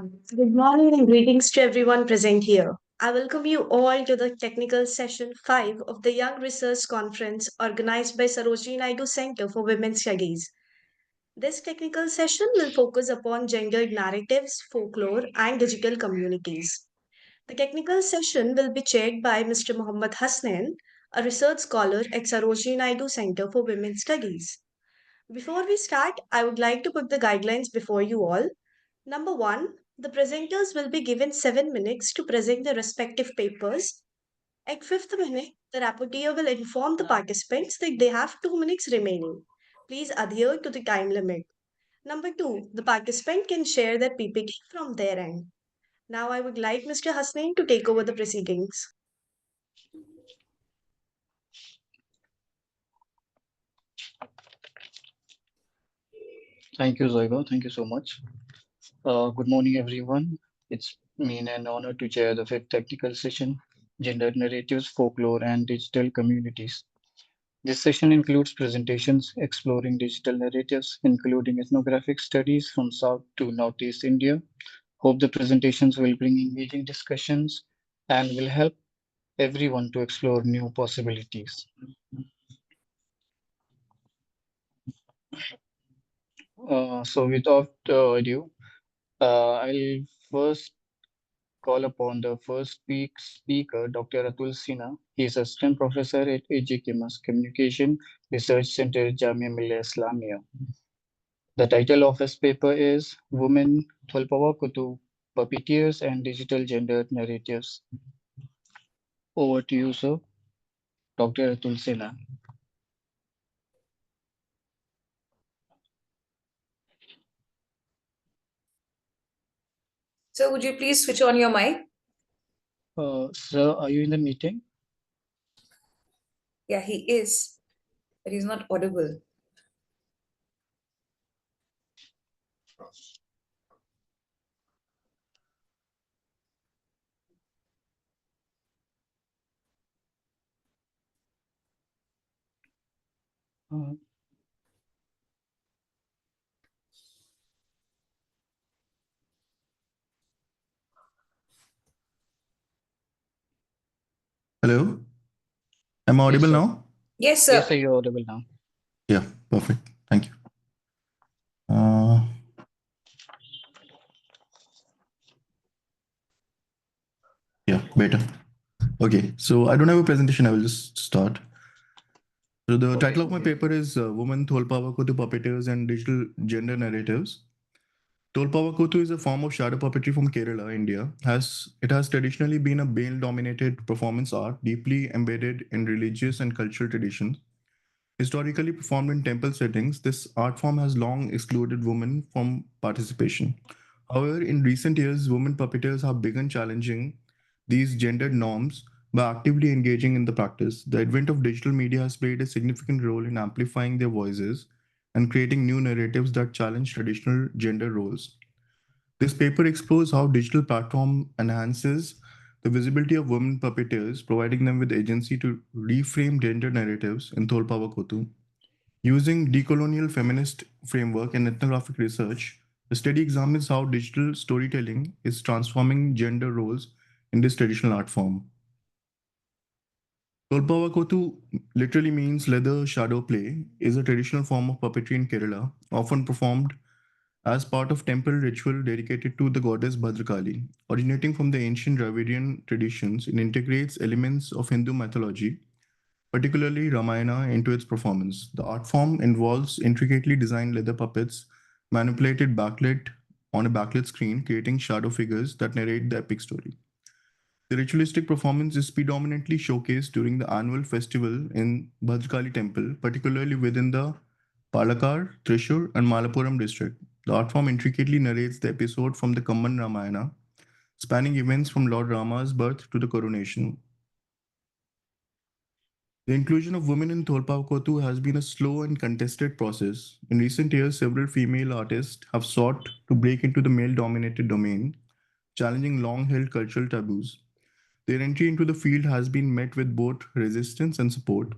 Good morning and greetings to everyone present here. I welcome you all to the technical session 5 of the Young Research Conference organized by Sarojini Naidu Centre for Women's Studies. This technical session will focus upon gendered narratives, folklore, and digital communities. The technical session will be chaired by Mr. Muhammad Hasnain, a research scholar at Sarojini Naidu Centre for Women's Studies. Before we start, I would like to put the guidelines before you all. Number one, the presenters will be given 7 minutes to present their respective papers. At fifth minute, the rapporteur will inform the participants that they have 2 minutes remaining. Please adhere to the time limit. Number two, the participant can share their PPT from their end. Now I would like Mr. Hasnain to take over the proceedings. Thank you, Zoiba. Thank you so much. Good morning, everyone. It's me an honor to chair the fifth technical session, Gender Narratives, Folklore, and Digital Communities. This session includes presentations exploring digital narratives, including ethnographic studies from South to Northeast India. Hope the presentations will bring engaging discussions and will help everyone to explore new possibilities. So, without ado, I'll first call upon the first speaker, Dr. Atul Sinha. He is assistant professor at AGK Mass Communication Research Center, Jamia Millia Islamia. The title of his paper is Women, Tholpawa Kutu, Puppeteers and Digital Gender Narratives. Over to you, sir. Dr. Atul Sinha. So would you please switch on your mic? Sir, are you in the meeting? Yeah, he is, but he's not audible. Hello, am I audible sir. now? Yes, sir. Yes, sir, you're audible now. Yeah, perfect. Thank you. Yeah, better. Okay, so I don't have a presentation. I will just start. So the title of my paper is Women Tholpawa Kutu Puppeteers and Digital Gender Narratives. Tholpawa Kutu is a form of shadow puppetry from Kerala, India. It has traditionally been a male-dominated performance art deeply embedded in religious and cultural traditions. Historically performed in temple settings, this art form has long excluded women from participation. However, in recent years, women puppeteers have begun challenging these gendered norms by actively engaging in the practice. The advent of digital media has played a significant role in amplifying their voices and creating new narratives that challenge traditional gender roles. This paper explores how digital platform enhances the visibility of women puppeteers, providing them with agency to reframe gender narratives in Tholpawa Kotu. Using decolonial feminist framework and ethnographic research, the study examines how digital storytelling is transforming gender roles in this traditional art form. Tholpawa Kotu literally means leather shadow play, is a traditional form of puppetry in Kerala, often performed as part of temple ritual dedicated to the goddess Bhadrakali. Originating from the ancient Dravidian traditions, it integrates elements of Hindu mythology, particularly Ramayana, into its performance. The art form involves intricately designed leather puppets manipulated backlit on a backlit screen, creating shadow figures that narrate the epic story. The ritualistic performance is predominantly showcased during the annual festival in Bhadrakali temple, particularly within the Palakkad, Thrissur, and Malappuram district. The art form intricately narrates the episode from the Kamban Ramayana, spanning events from Lord Rama's birth to the coronation. The inclusion of women in Tholpakotu has been a slow and contested process. In recent years, several female artists have sought to break into the male-dominated domain, challenging long-held cultural taboos. Their entry into the field has been met with both resistance and support.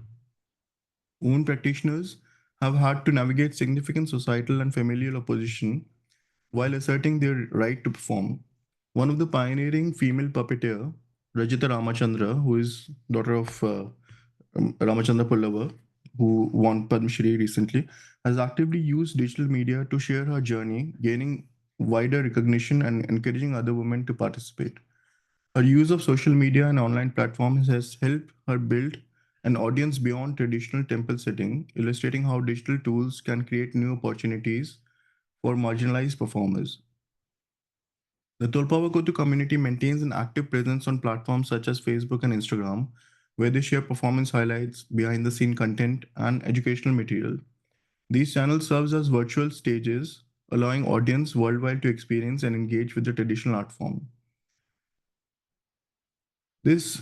Women practitioners have had to navigate significant societal and familial opposition while asserting their right to perform. One of the pioneering female puppeteer, Rajita Ramachandra, who is daughter of Ramachandra Pallava, who won Padma Shri recently, has actively used digital media to share her journey, gaining wider recognition and encouraging other women to participate. Her use of social media and online platforms has helped her build an audience beyond traditional temple setting, illustrating how digital tools can create new opportunities for marginalized performers. The Tolpavakotu community maintains an active presence on platforms such as Facebook and Instagram, where they share performance highlights, behind the scene content, and educational material. These channels serve as virtual stages, allowing audience worldwide to experience and engage with the traditional art form. This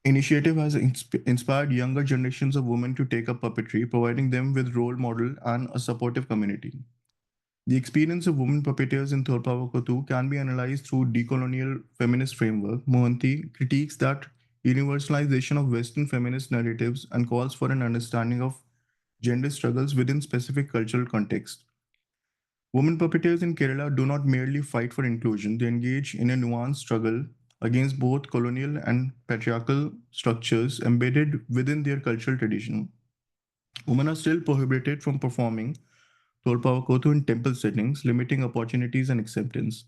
initiative has inspired younger generations of women to take up puppetry, providing them with role model and a supportive community. The experience of women puppeteers in Thorpavakotu can be analyzed through decolonial feminist framework. Mohanty critiques that universalization of Western feminist narratives and calls for an understanding of gender struggles within specific cultural context. Women puppeteers in Kerala do not merely fight for inclusion, they engage in a nuanced struggle against both colonial and patriarchal structures embedded within their cultural tradition. Women are still prohibited from performing Tolpavakotu in temple settings, limiting opportunities and acceptance.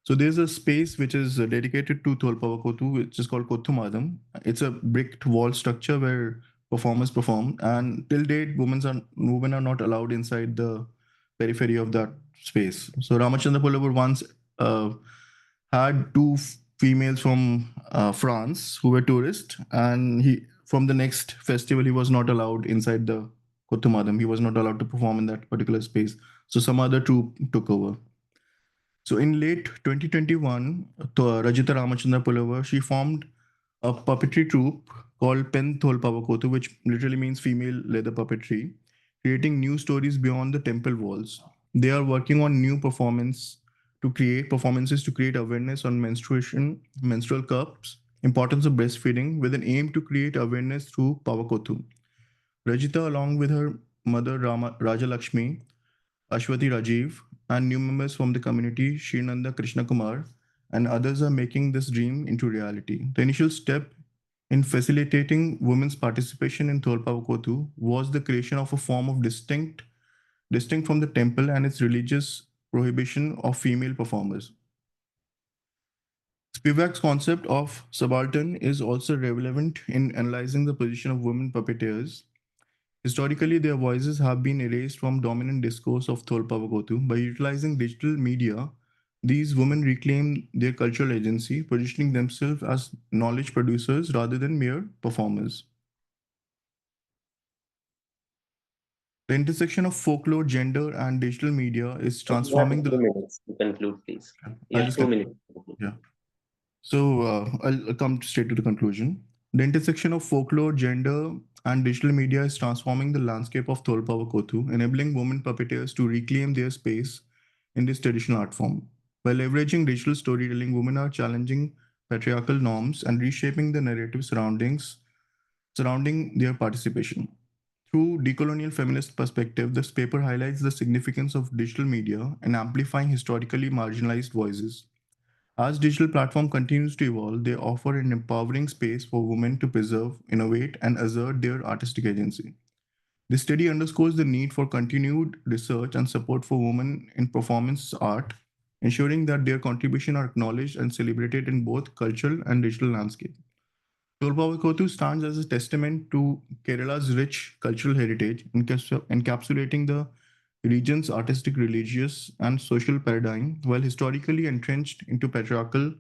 So there's a space which is dedicated to Tolpavakotu, which is called Kothumadam. It's a bricked wall structure where performers perform, and till date, women are not allowed inside the periphery of that space. So Ramachandra Pallava once uh, had two females from France who were tourists, and he from the next festival he was not allowed inside the Kothumadam. He was not allowed to perform in that particular space. So some other troupe took over. So in late 2021, Rajita Ramachandra Pulava, she formed a puppetry troupe called Pen Thol Pavakotu, which literally means female leather puppetry, creating new stories beyond the temple walls. They are working on new performances to create awareness on menstruation, menstrual cups, importance of breastfeeding, with an aim to create awareness through Pavakotu. Rajita, along with her mother Raja Lakshmi, Ashwati Rajiv, and new members from the community, Srinanda Krishna Kumar, and others are making this dream into reality. The initial step in facilitating women's participation in Tholpavakotu was the creation of a form of distinct from the temple and its religious prohibition of female performers. Spivak's concept of subaltern is also relevant in analyzing the position of women puppeteers. Historically, their voices have been erased from dominant discourse of Tholpavakotu. By utilizing digital media, these women reclaim their cultural agency, positioning themselves as knowledge producers rather than mere performers. The intersection of folklore, gender, and digital media is You have transforming the. 2 minutes to conclude, please. You I'll have just 2 minutes. yeah. So I'll come straight to the conclusion. The intersection of folklore, gender, and digital media is transforming the landscape of Tholpavakotu, enabling women puppeteers to reclaim their space in this traditional art form. By leveraging digital storytelling, women are challenging patriarchal norms and reshaping the narrative surrounding their participation. Through decolonial feminist perspective, this paper highlights the significance of digital media in amplifying historically marginalized voices. As digital platform continues to evolve, they offer an empowering space for women to preserve, innovate, and assert their artistic agency. This study underscores the need for continued research and support for women in performance art, ensuring that their contributions are acknowledged and celebrated in both cultural and digital landscape. Tolpavakotu stands as a testament to Kerala's rich cultural heritage, encapsulating the region's artistic, religious, and social paradigm, while historically entrenched into patriarchal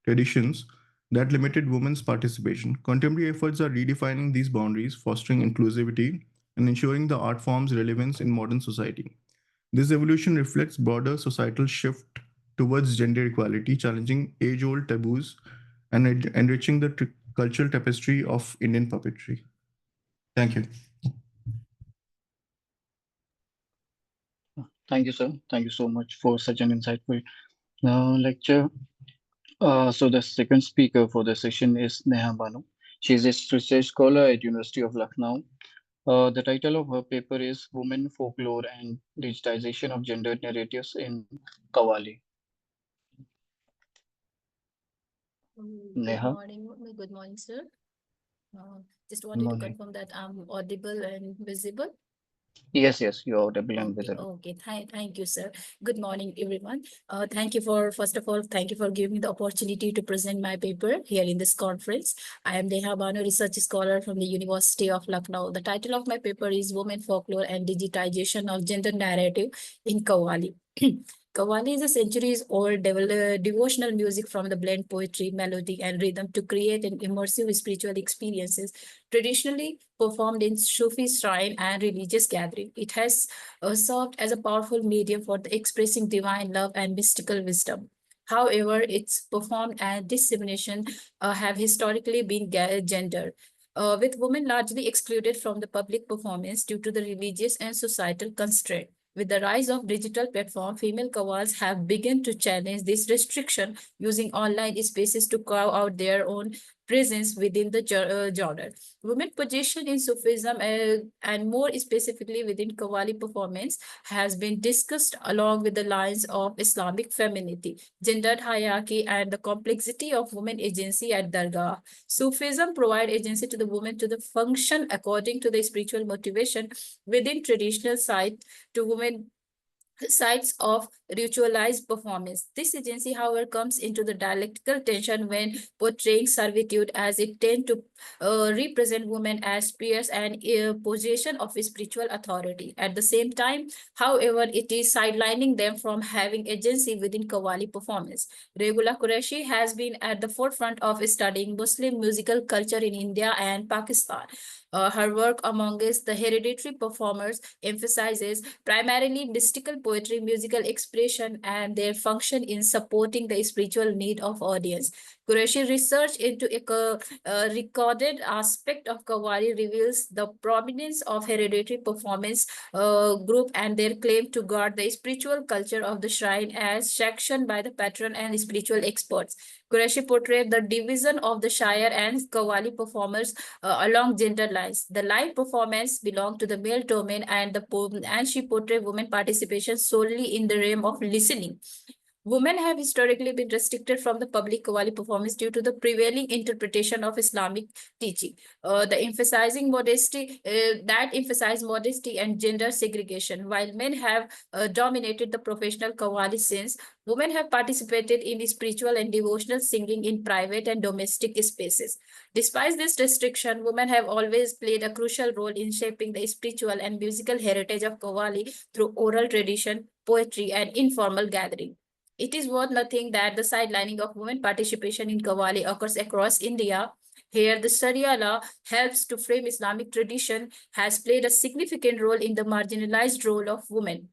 traditions that limited women's participation. Contemporary efforts are redefining these boundaries, fostering inclusivity, and ensuring the art form's relevance in modern society. This evolution reflects broader societal shift towards gender equality, challenging age-old taboos and enriching the cultural tapestry of Indian puppetry. Thank you. Thank you, sir. Thank you so much for such an insightful lecture. So the second speaker for the session is Neha Banu. She is a research scholar at University of Lucknow. The title of her paper is Women, Folklore and Digitization of Gender Narratives in Qawwali. Good Neha, morning, sir. Just good wanted to morning. confirm that I'm audible and visible. Yes, you're audible and Okay, visible. okay. Thank you, sir. Good morning, everyone. Thank you for, first of all, thank you for giving me the opportunity to present my paper here in this conference. I am Neha Banu, research scholar from the University of Lucknow. The title of my paper is Women, Folklore and Digitization of Gender Narrative in Qawwali. Qawwali is a centuries-old devotional music from the blend poetry, melody, and rhythm to create an immersive spiritual experiences traditionally performed in Sufi shrine and religious gathering. It has served as a powerful medium for the expressing divine love and mystical wisdom. However, its performed and dissemination have historically been gendered, with women largely excluded from the public performance due to the religious and societal constraint. With the rise of digital platform, female kawals have begun to challenge this restriction using online spaces to carve out their own presence within the genre. Women's position in Sufism and more specifically within Qawwali performance has been discussed along with the lines of Islamic femininity, gendered hierarchy, and the complexity of women agency at Dargah. Sufism provides agency to the woman to the function according to the spiritual motivation within traditional site to women sites of ritualized performance. This agency, however, comes into the dialectical tension when portraying servitude as it tends to represent women as peers and possession of spiritual authority. At the same time, however, it is sidelining them from having agency within Qawwali performance. Regula Qureshi has been at the forefront of studying Muslim musical culture in India and Pakistan. Her work amongst the hereditary performers emphasizes primarily mystical poetry, musical expression, and their function in supporting the spiritual need of audience. Qureshi research into a recorded aspect of Qawwali reveals the prominence of hereditary performance group and their claim to guard the spiritual culture of the shrine as sanctioned by the patron and spiritual experts. Qureshi portrayed the division of the Shire and Qawwali performers along gender lines. The live performance belonged to the male domain and she portrayed women participation solely in the realm of listening. Women have historically been restricted from the public Qawwali performance due to the prevailing interpretation of Islamic teaching. That emphasize modesty and gender segregation. While men have dominated the professional Qawwali scenes, women have participated in spiritual and devotional singing in private and domestic spaces. Despite this restriction, women have always played a crucial role in shaping the spiritual and musical heritage of Qawwali through oral tradition, poetry, and informal gathering. It is worth noting that the sidelining of women participation in Qawwali occurs across India. Here, the Sharia law helps to frame Islamic tradition, has played a significant role in the marginalized role of women.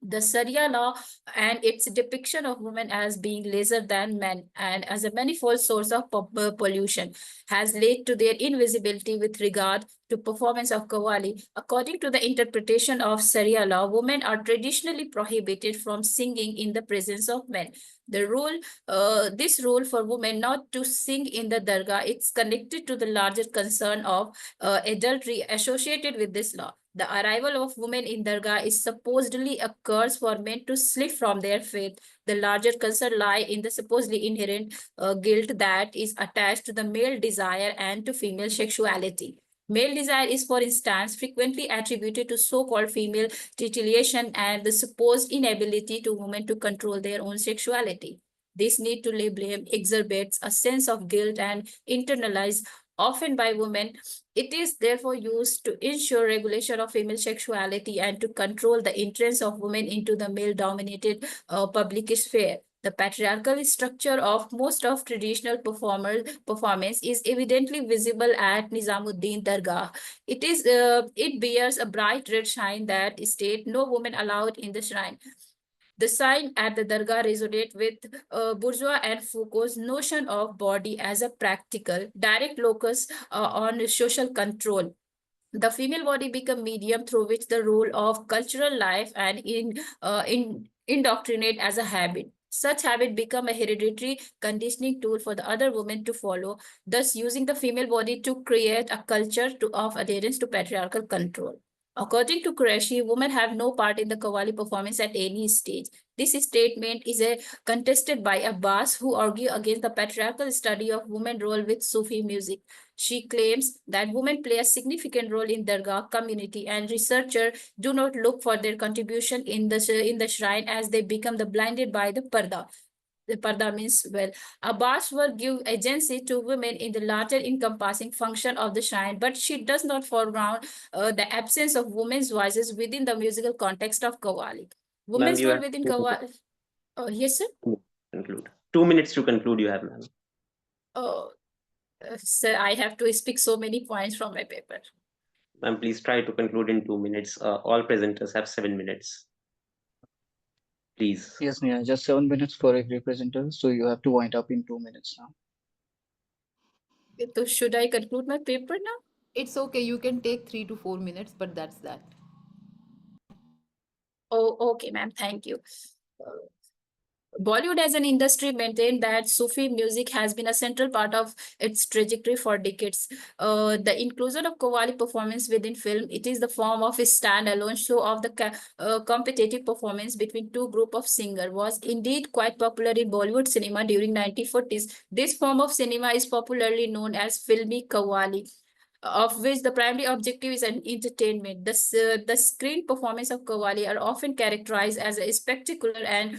The Sharia law and its depiction of women as being lesser than men and as a manifold source of pollution has led to their invisibility with regard to performance of Qawwali. According to the interpretation of Sharia law, women are traditionally prohibited from singing in the presence of men. This rule for women not to sing in the dargah, it's connected to the larger concern of adultery associated with this law. The arrival of women in dargah is supposedly a curse for men to slip from their faith. The larger concern lie in the supposedly inherent guilt that is attached to the male desire and to female sexuality. Male desire is, for instance, frequently attributed to so-called female titillation and the supposed inability to women to control their own sexuality. This need to lay blame exacerbates a sense of guilt and internalized often by women. It is therefore used to ensure regulation of female sexuality and to control the entrance of women into the male-dominated public sphere. The patriarchal structure of most of traditional performance is evidently visible at Nizamuddin Dargah. It bears a bright red sign that states no woman allowed in the shrine. The sign at the Dargah resonates with Bourgeois and Foucault's notion of body as a practical, direct locus on social control. The female body become medium through which the role of cultural life and indoctrinate as a habit. Such habit become a hereditary conditioning tool for the other women to follow, thus using the female body to create a culture of adherence to patriarchal control. According to Qureshi, women have no part in the Qawwali performance at any stage. This statement is contested by Abbas, who argue against the patriarchal study of women role with Sufi music. She claims that women play a significant role in Dargah community, and researchers do not look for their contribution in the shrine as they become blinded by the parda. The parda means, well, Abbas will give agency to women in the larger encompassing function of the shrine, but she does not foreground the absence of women's voices within the musical context of Qawwali. Ma'am, Women's you role have within 2 minutes Qawwali. Oh, yes, sir. to conclude. 2 minutes to conclude you have, ma'am. Oh, sir, I have to speak so many points from my paper. Ma'am, please try to conclude in 2 minutes. All presenters have 7 minutes. Please. Yes, Neha, just 7 minutes for every presenter, so you have to wind up in 2 minutes now. So should I conclude my paper now? It's okay. You can take 3 to 4 minutes, but that's that. Oh, okay, ma'am. Thank you. Bollywood as an industry maintained that Sufi music has been a central part of its trajectory for decades. The inclusion of Qawwali performance within film, it is the form of a standalone show of the competitive performance between two group of singers, was indeed quite popular in Bollywood cinema during 1940s. This form of cinema is popularly known as filmi Qawwali, of which the primary objective is an entertainment. The screen performance of Qawwali are often characterized as a spectacular and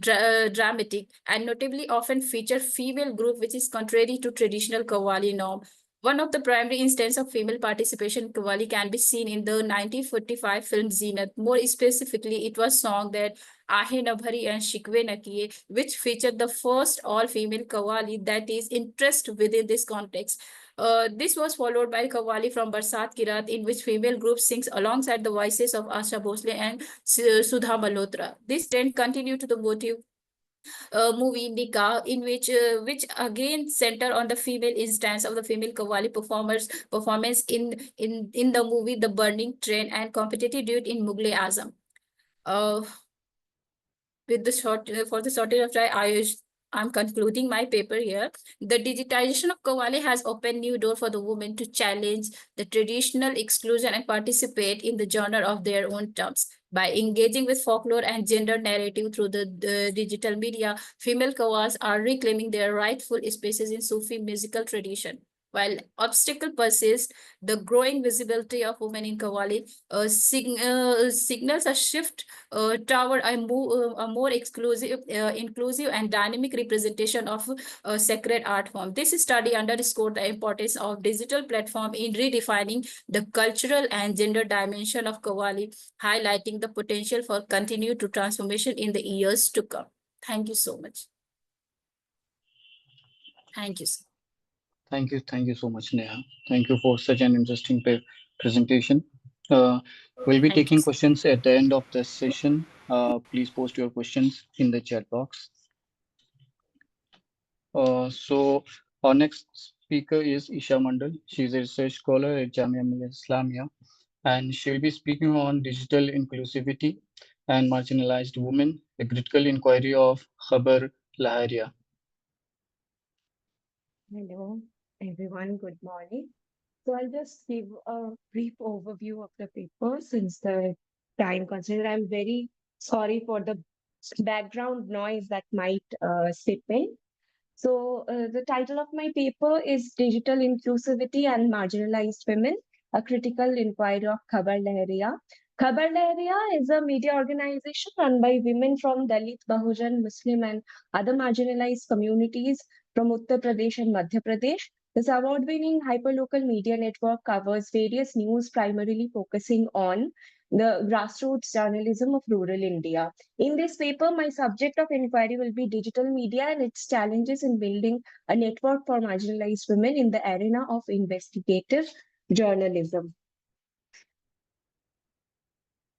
dramatic, and notably often feature female group, which is contrary to traditional Qawwali norm. One of the primary instances of female participation in Qawwali can be seen in the 1945 film Zenat. More specifically, it was song that Aahe Na Bhari and Shikwe Na Kiye, which featured the first all-female Qawwali that is interest within this context. This was followed by Qawwali from Barsat Ki Raat, in which female group sings alongside the voices of Asha Bhosle and Sudha Malhotra. This trend continued to the motive movie Nika, in which again center on the female instance of the female Qawwali performance in the movie The Burning Train and competitive duet in Mughal Azam. With the for the shortage of time, I'm concluding my paper here. The digitization of Qawwali has opened new door for the women to challenge the traditional exclusion and participate in the genre of their own terms. By engaging with folklore and gender narrative through the digital media, female Qawwals are reclaiming their rightful spaces in Sufi musical tradition. While obstacle persist, the growing visibility of women in Qawwali signals a shift toward a more exclusive, inclusive and dynamic representation of sacred art form. This study underscored the importance of digital platform in redefining the cultural and gender dimension of Qawwali, highlighting the potential for continued transformation in the years to come. Thank you so much. Thank you, sir. Thank you so much, Neha. Thank you for such an interesting presentation. We'll be Thank you, taking sir. questions at the end of this session. Please post your questions in the chat box. So our next speaker is Isha Mandal. She's a research scholar at Jamia Millia Islamia, and she'll be speaking on digital inclusivity and marginalized women, a critical inquiry of Khabar Lahariya. Hello, everyone. Good morning. So I'll just give a brief overview of the paper since the time constraint. I'm very sorry for the background noise that might slip in. So the title of my paper is Digital Inclusivity and Marginalized Women, a critical inquiry of Khabar Lahariya. Khabar Lahariya is a media organization run by women from Dalit, Bahujan, Muslim and other marginalized communities from Uttar Pradesh and Madhya Pradesh. This award-winning hyperlocal media network covers various news primarily focusing on the grassroots journalism of rural India. In this paper, my subject of inquiry will be digital media and its challenges in building a network for marginalized women in the arena of investigative journalism.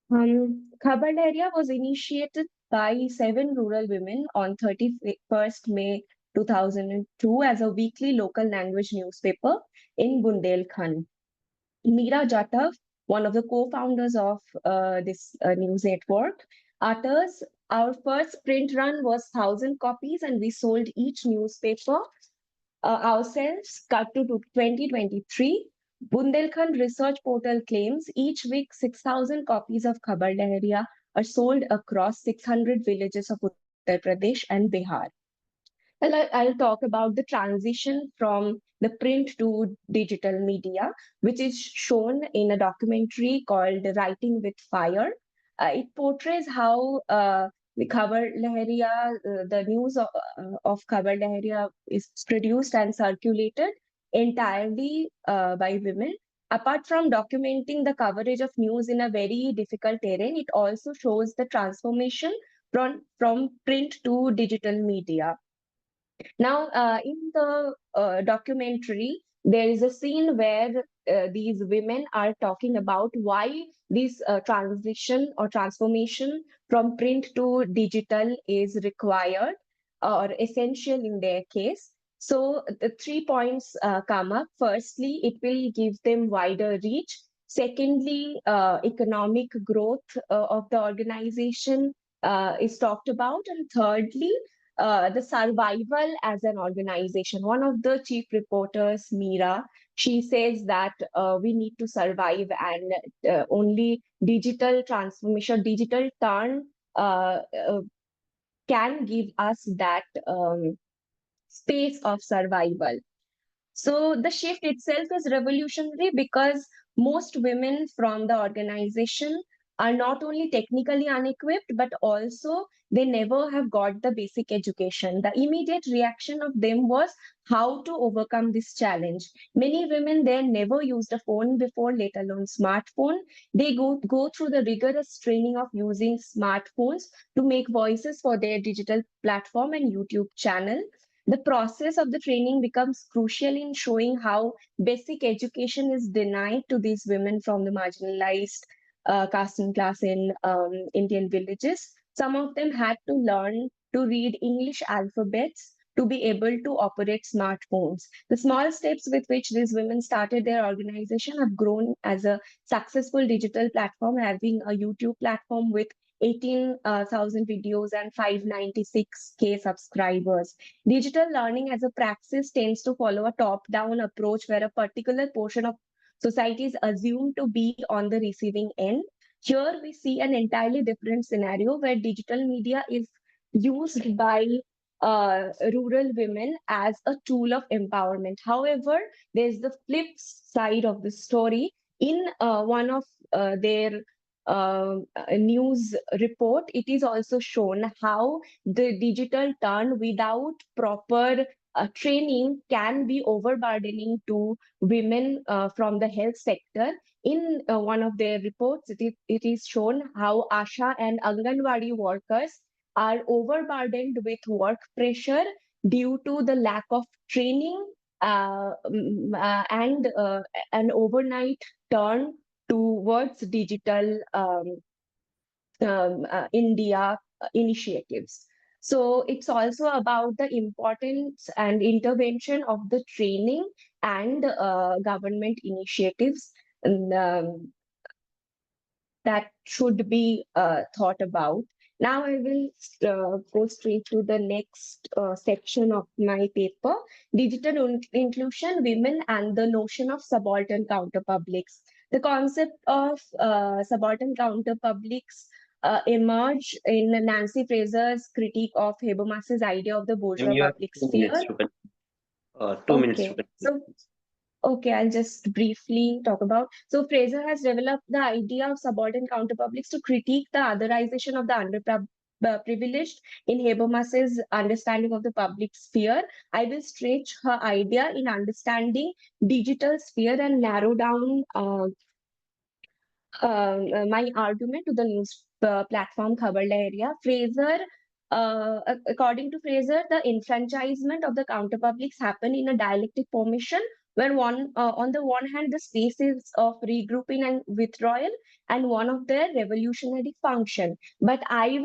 Khabar Lahariya was initiated by 7 rural women on 31st May 2002 as a weekly local language newspaper in Bundelkhand. Meera Jatav, one of the co-founders of this news network, utters Our first print run was 1,000 copies, and we sold each newspaper ourselves. Cut to 2023. Bundelkhand Research Portal claims each week 6,000 copies of Khabar Lahariya are sold across 600 villages of Uttar Pradesh and Bihar. Well, I'll talk about the transition from the print to digital media, which is shown in a documentary called Writing with Fire. It portrays how the Khabar Lahariya, the news of Khabar Lahariya is produced and circulated entirely by women. Apart from documenting the coverage of news in a very difficult terrain, it also shows the transformation from print to digital media. Now, in the documentary, there is a scene where these women are talking about why this transition or transformation from print to digital is required or essential in their case. So, the 3 points come up. Firstly, it will give them wider reach. Secondly, economic growth of the organization is talked about. And thirdly, the survival as an organization. One of the chief reporters, Meera, she says that we need to survive, and only digital transformation, digital turn can give us that space of survival. So the shift itself is revolutionary because most women from the organization are not only technically unequipped, but also they never have got the basic education. The immediate reaction of them was how to overcome this challenge. Many women there never used a phone before, let alone smartphone. They go through the rigorous training of using smartphones to make voices for their digital platform and YouTube channel. The process of the training becomes crucial in showing how basic education is denied to these women from the marginalized caste and class in Indian villages. Some of them had to learn to read English alphabets to be able to operate smartphones. The small steps with which these women started their organization have grown as a successful digital platform, having a YouTube platform with 18,000 videos and 596K subscribers. Digital learning as a praxis tends to follow a top-down approach where a particular portion of society is assumed to be on the receiving end. Here we see an entirely different scenario where digital media is used by rural women as a tool of empowerment. However, there's the flip side of the story. In one of their news report, it is also shown how the digital turn without proper training can be overburdening to women from the health sector. In one of their reports, it is shown how Asha and Anganwadi workers are overburdened with work pressure due to the lack of training and an overnight turn towards digital India initiatives. So it's also about the importance and intervention of the training and government initiatives that should be thought about. Now I will go straight to the next section of my paper, Digital Inclusion, Women and the Notion of Subaltern Counterpublics. The concept of subaltern counterpublics emerged in Nancy Fraser's critique of Habermas's idea of the bourgeois You have public 2 minutes sphere. to two minutes to Okay, so okay, I'll just briefly talk about. So Fraser has developed the idea of subaltern counterpublics to critique the otherization of the underprivileged in Habermas's understanding of the public sphere. I will stretch her idea in understanding digital sphere and narrow down my argument to the news platform Khabar Lahariya. According to Fraser, the enfranchisement of the counterpublics happen in a dialectic formation where on the one hand, the spaces of regrouping and withdrawal, and one of their revolutionary function. But I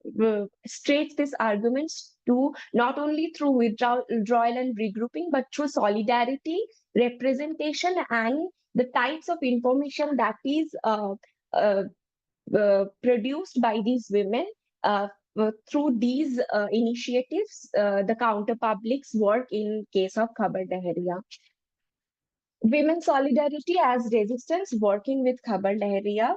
will stretch this arguments to not only through withdrawal and regrouping, but through solidarity, representation, and the types of information that is produced by these women. Through these initiatives, the counter publics work in case of Khabar Lahariya. Women solidarity as resistance working with Khabar Lahariya.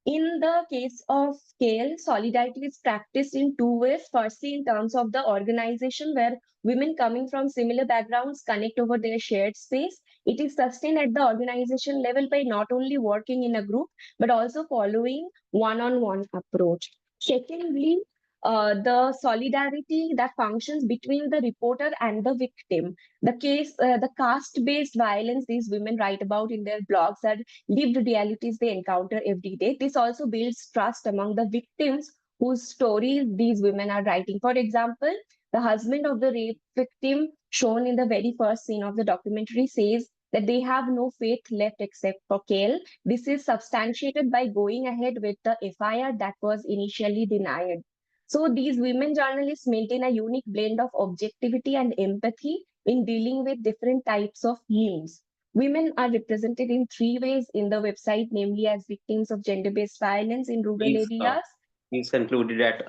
In the case of scale, solidarity is practiced in two ways. Firstly, in terms of the organization, where women coming from similar backgrounds connect over their shared space. It is sustained at the organization level by not only working in a group, but also following one-on-one approach. Secondly, the solidarity that functions between the reporter and the victim. The caste-based violence these women write about in their blogs are lived realities they encounter every day. This also builds trust among the victims whose stories these women are writing. For example, the husband of the rape victim, shown in the very first scene of the documentary, says that they have no faith left except for Kale. This is substantiated by going ahead with the FIR that was initially denied. So these women journalists maintain a unique blend of objectivity and empathy in dealing with different types of memes. Women are represented in three ways in the website, namely as victims of gender-based violence in rural areas. He's concluded at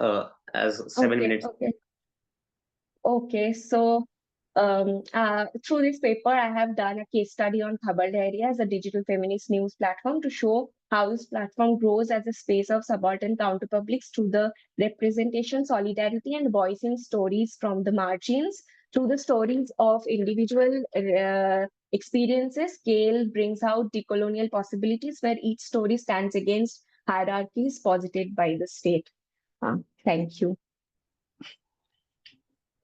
as 7 minutes. Okay, so through this paper, I have done a case study on Khabar Lahariya as a digital feminist news platform to show how this platform grows as a space of subaltern counterpublics through the representation, solidarity, and voicing stories from the margins. Through the stories of individual experiences, Scale brings out decolonial possibilities where each story stands against hierarchies posited by the state. Thank you.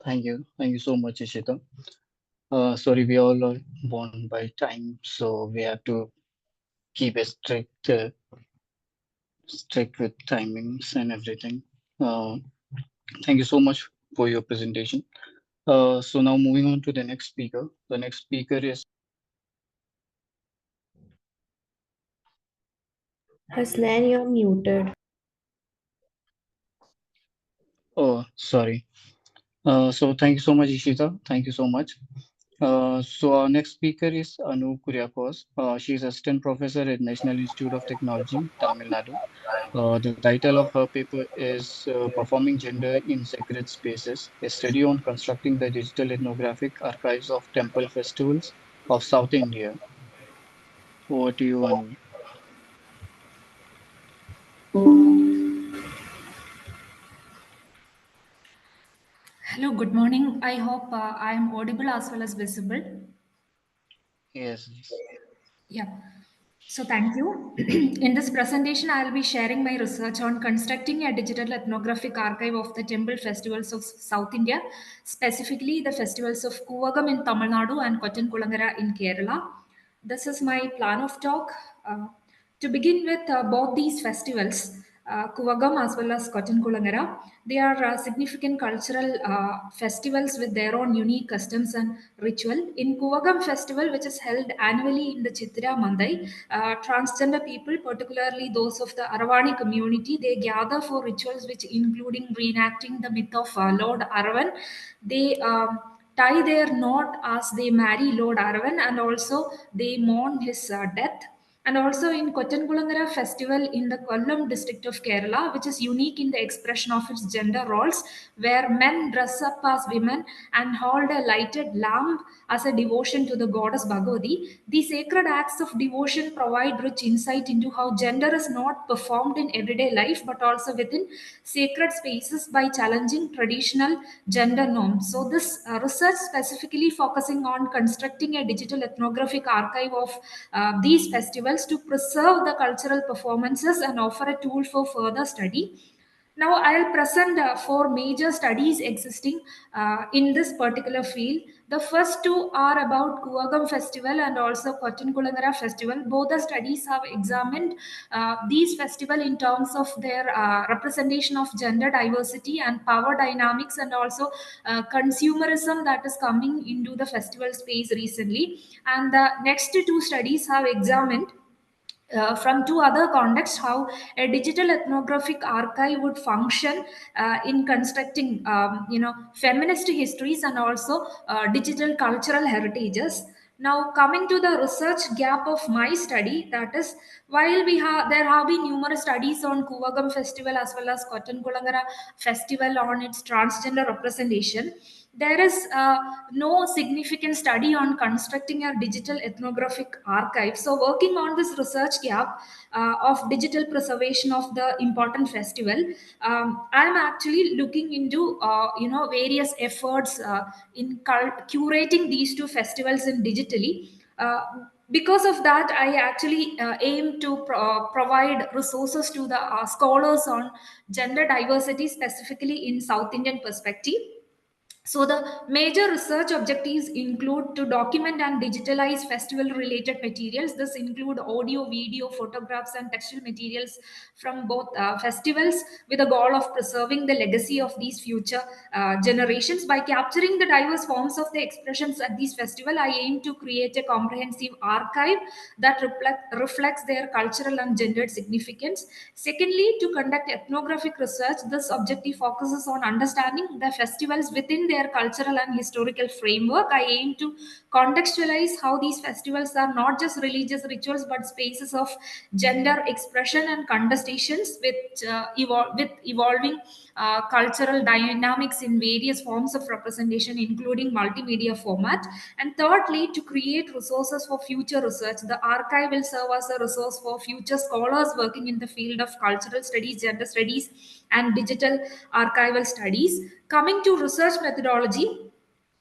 Thank you. Thank you so much, Ishita. Sorry, we all are bound by time, so we have to keep a strict with timings and everything. Thank you so much for your presentation. So now moving on to the next speaker. The next speaker is Hasnan, you're muted. Oh, sorry. So thank you so much, Ishita. Thank you so much. So our next speaker is Anu Kuriakos. She is assistant professor at National Institute of Technology, Tamil Nadu. The title of her paper is Performing Gender in Sacred Spaces, a study on constructing the digital ethnographic archives of temple festivals of South India. Over to you, Anu. Hello, good morning. I hope I am audible as well as visible. Yes. Yeah. So thank you. In this presentation, I'll be sharing my research on constructing a digital ethnographic archive of the temple festivals of South India, specifically the festivals of Kuvagam in Tamil Nadu and Kottankulangara in Kerala. This is my plan of talk. To begin with, both these festivals, Kuvagam as well as Kottankulangara, they are significant cultural festivals with their own unique customs and ritual. In Kuvagam festival, which is held annually in the Chitra Mandai, transgender people, particularly those of the Aravani community, they gather for rituals which including reenacting the myth of Lord Aravan. They tie their knot as they marry Lord Aravan, and also they mourn his death. And also in Kottankulangara festival in the Kollam district of Kerala, which is unique in the expression of its gender roles, where men dress up as women and hold a lighted lamp as a devotion to the goddess Bhagavati. These sacred acts of devotion provide rich insight into how gender is not performed in everyday life, but also within sacred spaces by challenging traditional gender norms. So this research specifically focusing on constructing a digital ethnographic archive of these festivals to preserve the cultural performances and offer a tool for further study. Now, I'll present four major studies existing in this particular field. The first two are about Kuvagam Festival and also Kottankulangara Festival. Both the studies have examined these festivals in terms of their representation of gender diversity and power dynamics, and also consumerism that is coming into the festival space recently. And the next two studies have examined from two other contexts how a digital ethnographic archive would function in constructing feminist histories and also digital cultural heritages. Now, coming to the research gap of my study, that is, while there have been numerous studies on Kuvagam festival as well as Kottankulangara festival on its transgender representation, there is no significant study on constructing a digital ethnographic archive. So, working on this research gap of digital preservation of the important festival, I am actually looking into various efforts in curating these two festivals in digitally. Because of that, I actually aim to provide resources to the scholars on gender diversity, specifically in South Indian perspective. So the major research objectives include to document and digitalize festival related materials. This include audio, video, photographs and textual materials from both festivals, with the goal of preserving the legacy of these future generations. By capturing the diverse forms of the expressions at these festival, I aim to create a comprehensive archive that reflects their cultural and gendered significance. Secondly, to conduct ethnographic research, this objective focuses on understanding the festivals within their cultural and historical framework. I aim to contextualize how these festivals are not just religious rituals but spaces of gender expression and contestations with evolving cultural dynamics in various forms of representation, including multimedia format. And thirdly, to create resources for future research, the archive will serve as a resource for future scholars working in the field of cultural studies, gender studies, and digital archival studies. Coming to research methodology,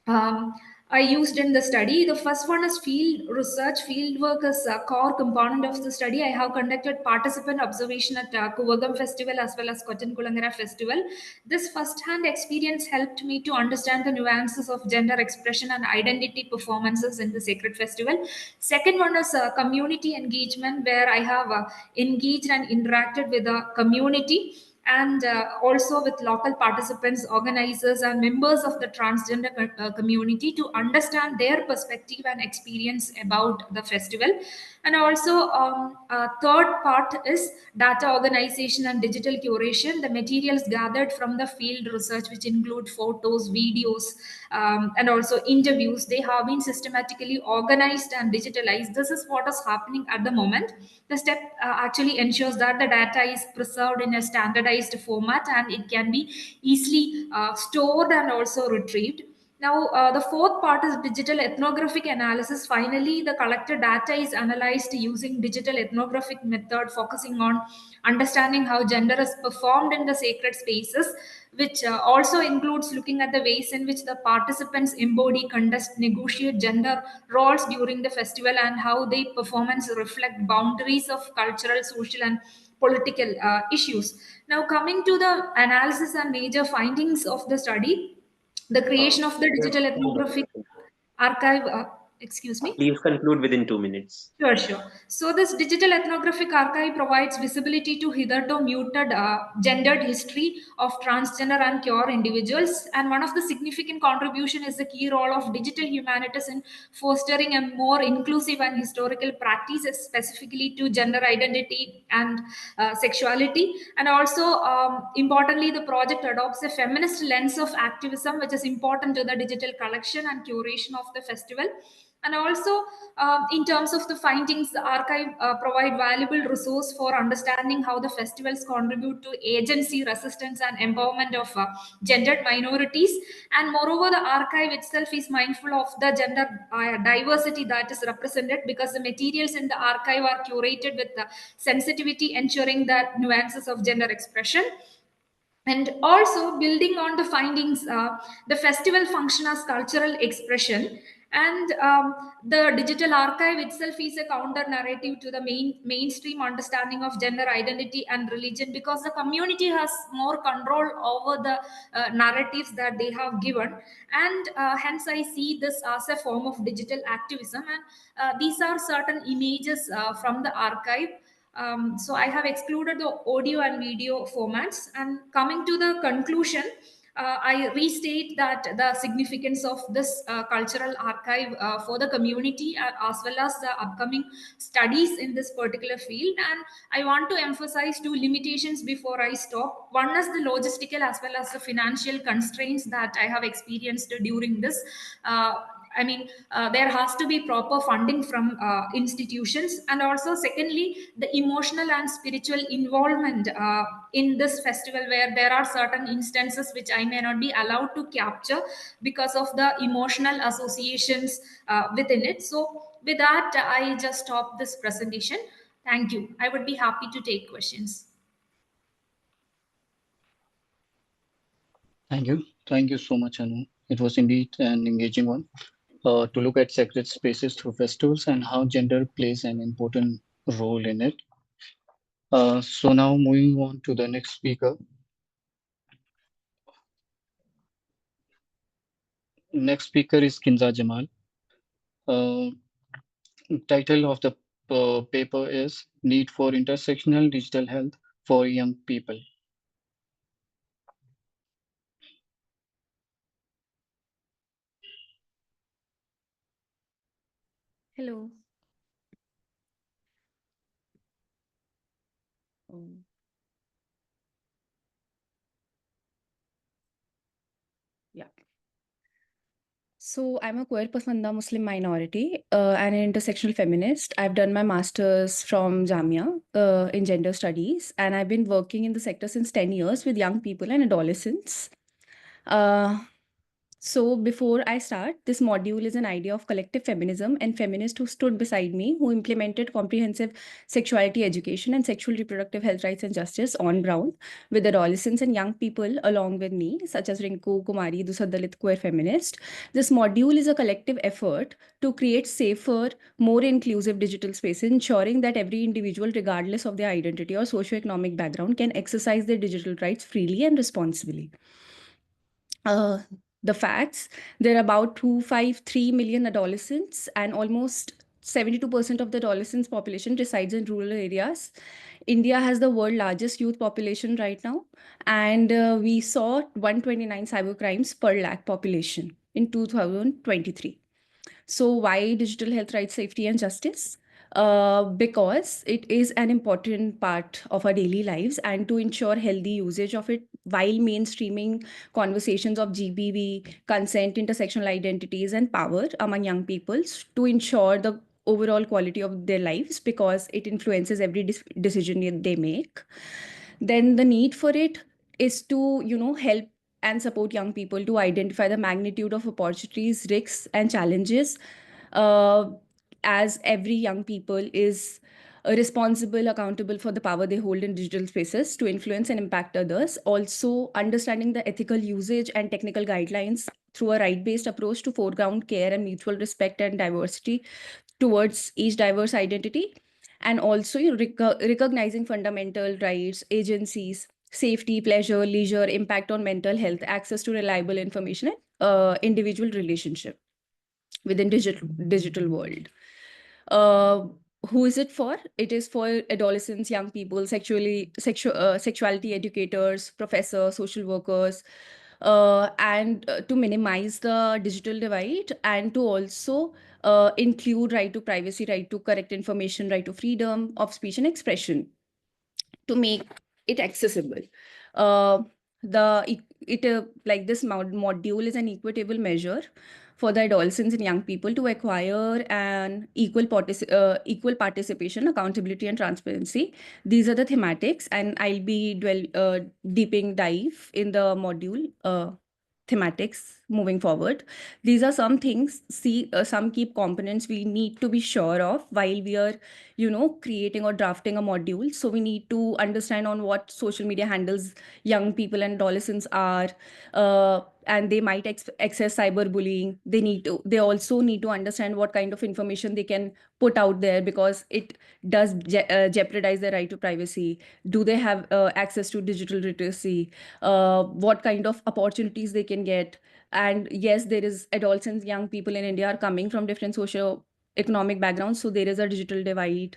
I used in the study. The first one is field research. Field work is a core component of the study. I have conducted participant observation at Kuvagam Festival as well as Kottankulangara Festival. This first-hand experience helped me to understand the nuances of gender expression and identity performances in the sacred festival. Second one is community engagement, where I have engaged and interacted with the community, and also with local participants, organizers, and members of the transgender community to understand their perspective and experience about the festival. And also, third part is data organization and digital curation. The materials gathered from the field research, which include photos, videos, and also interviews, they have been systematically organized and digitalized. This is what is happening at the moment. The step actually ensures that the data is preserved in a standardized format and it can be easily stored and also retrieved. Now, the fourth part is digital ethnographic analysis. Finally, the collected data is analyzed using digital ethnographic method, focusing on understanding how gender is performed in the sacred spaces, which also includes looking at the ways in which the participants embody, contest, negotiate gender roles during the festival, and how their performance reflect boundaries of cultural, social, and political issues. Now, coming to the analysis and major findings of the study, the creation of the Just digital hold on a ethnographic second. archive, excuse me. Please conclude within 2 minutes. Sure, sure. So this digital ethnographic archive provides visibility to hitherto muted gendered history of transgender and queer individuals. And one of the significant contribution is the key role of digital humanities in fostering a more inclusive and historical practices, specifically to gender identity and sexuality. And also, importantly, the project adopts a feminist lens of activism, which is important to the digital collection and curation of the festival. And also, in terms of the findings, the archive provide valuable resource for understanding how the festivals contribute to agency, resistance, and empowerment of gendered minorities. And moreover, the archive itself is mindful of the gender diversity that is represented, because the materials in the archive are curated with sensitivity, ensuring that nuances of gender expression. And also, building on the findings, the festival function as cultural expression, and the digital archive itself is a counter narrative to the mainstream understanding of gender identity and religion, because the community has more control over the narratives that they have given. And hence I see this as a form of digital activism. And these are certain images from the archive. So I have excluded the audio and video formats. And coming to the conclusion, I restate that the significance of this cultural archive for the community, as well as the upcoming studies in this particular field. And I want to emphasize two limitations before I stop. One is the logistical as well as the financial constraints that I have experienced during this. there has to be proper funding from institutions, and also secondly, the emotional and spiritual involvement in this festival, where there are certain instances which I may not be allowed to capture because of the emotional associations within it. So with that, I just stop this presentation. Thank you. I would be happy to take questions. Thank you. Thank you so much, Anu. It was indeed an engaging one. To look at sacred spaces through festivals and how gender plays an important role in it. So now moving on to the next speaker. Next speaker is Kinza Jamal. Title of the paper is Need for Intersectional Digital Health for Young People. Hello. Yeah. So I'm a queer Pasmanda Muslim minority and an intersectional feminist. I've done my master's from Jamia in gender studies, and I've been working in the sector since 10 years with young people and adolescents. So before I start, this module is an idea of collective feminism and feminists who stood beside me, who implemented comprehensive sexuality education and sexual reproductive health rights and justice on ground with adolescents and young people along with me, such as Rinku Kumari, Dusad Dalit queer feminist. This module is a collective effort to create safer, more inclusive digital spaces, ensuring that every individual, regardless of their identity or socioeconomic background, can exercise their digital rights freely and responsibly. The facts, there are about 253 million adolescents, and almost 72% of the adolescents population resides in rural areas. India has the world's largest youth population right now, and we saw 129 cyber crimes per lakh population in 2023. So why digital health, rights, safety, and justice? Because it is an important part of our daily lives, and to ensure healthy usage of it while mainstreaming conversations of GBV, consent, intersectional identities, and power among young people to ensure the overall quality of their lives, because it influences every decision they make. Then the need for it is to, help and support young people to identify the magnitude of opportunities, risks, and challenges, as every young people is responsible, accountable for the power they hold in digital spaces to influence and impact others. Also, understanding the ethical usage and technical guidelines through a right-based approach to foreground care and mutual respect and diversity towards each diverse identity. And also, recognizing fundamental rights, agencies, safety, pleasure, leisure, impact on mental health, access to reliable information, and individual relationship within digital world. Who is it for? It is for adolescents, young people, sexuality educators, professors, social workers, and to minimize the digital divide, and to also include right to privacy, right to correct information, right to freedom of speech and expression, to make it accessible. Like this module is an equitable measure for the adolescents and young people to acquire an equal participation, accountability, and transparency. These are the thematics, and I'll be deeping dive in the module thematics moving forward. These are some things, some key components we need to be sure of while we are, creating or drafting a module. So we need to understand on what social media handles young people and adolescents are, and they might access cyberbullying. They also need to understand what kind of information they can put out there, because it does jeopardize their right to privacy. Do they have access to digital literacy? What kind of opportunities they can get? And yes, there is adolescents, young people in India are coming from different socio-economic backgrounds, so there is a digital divide.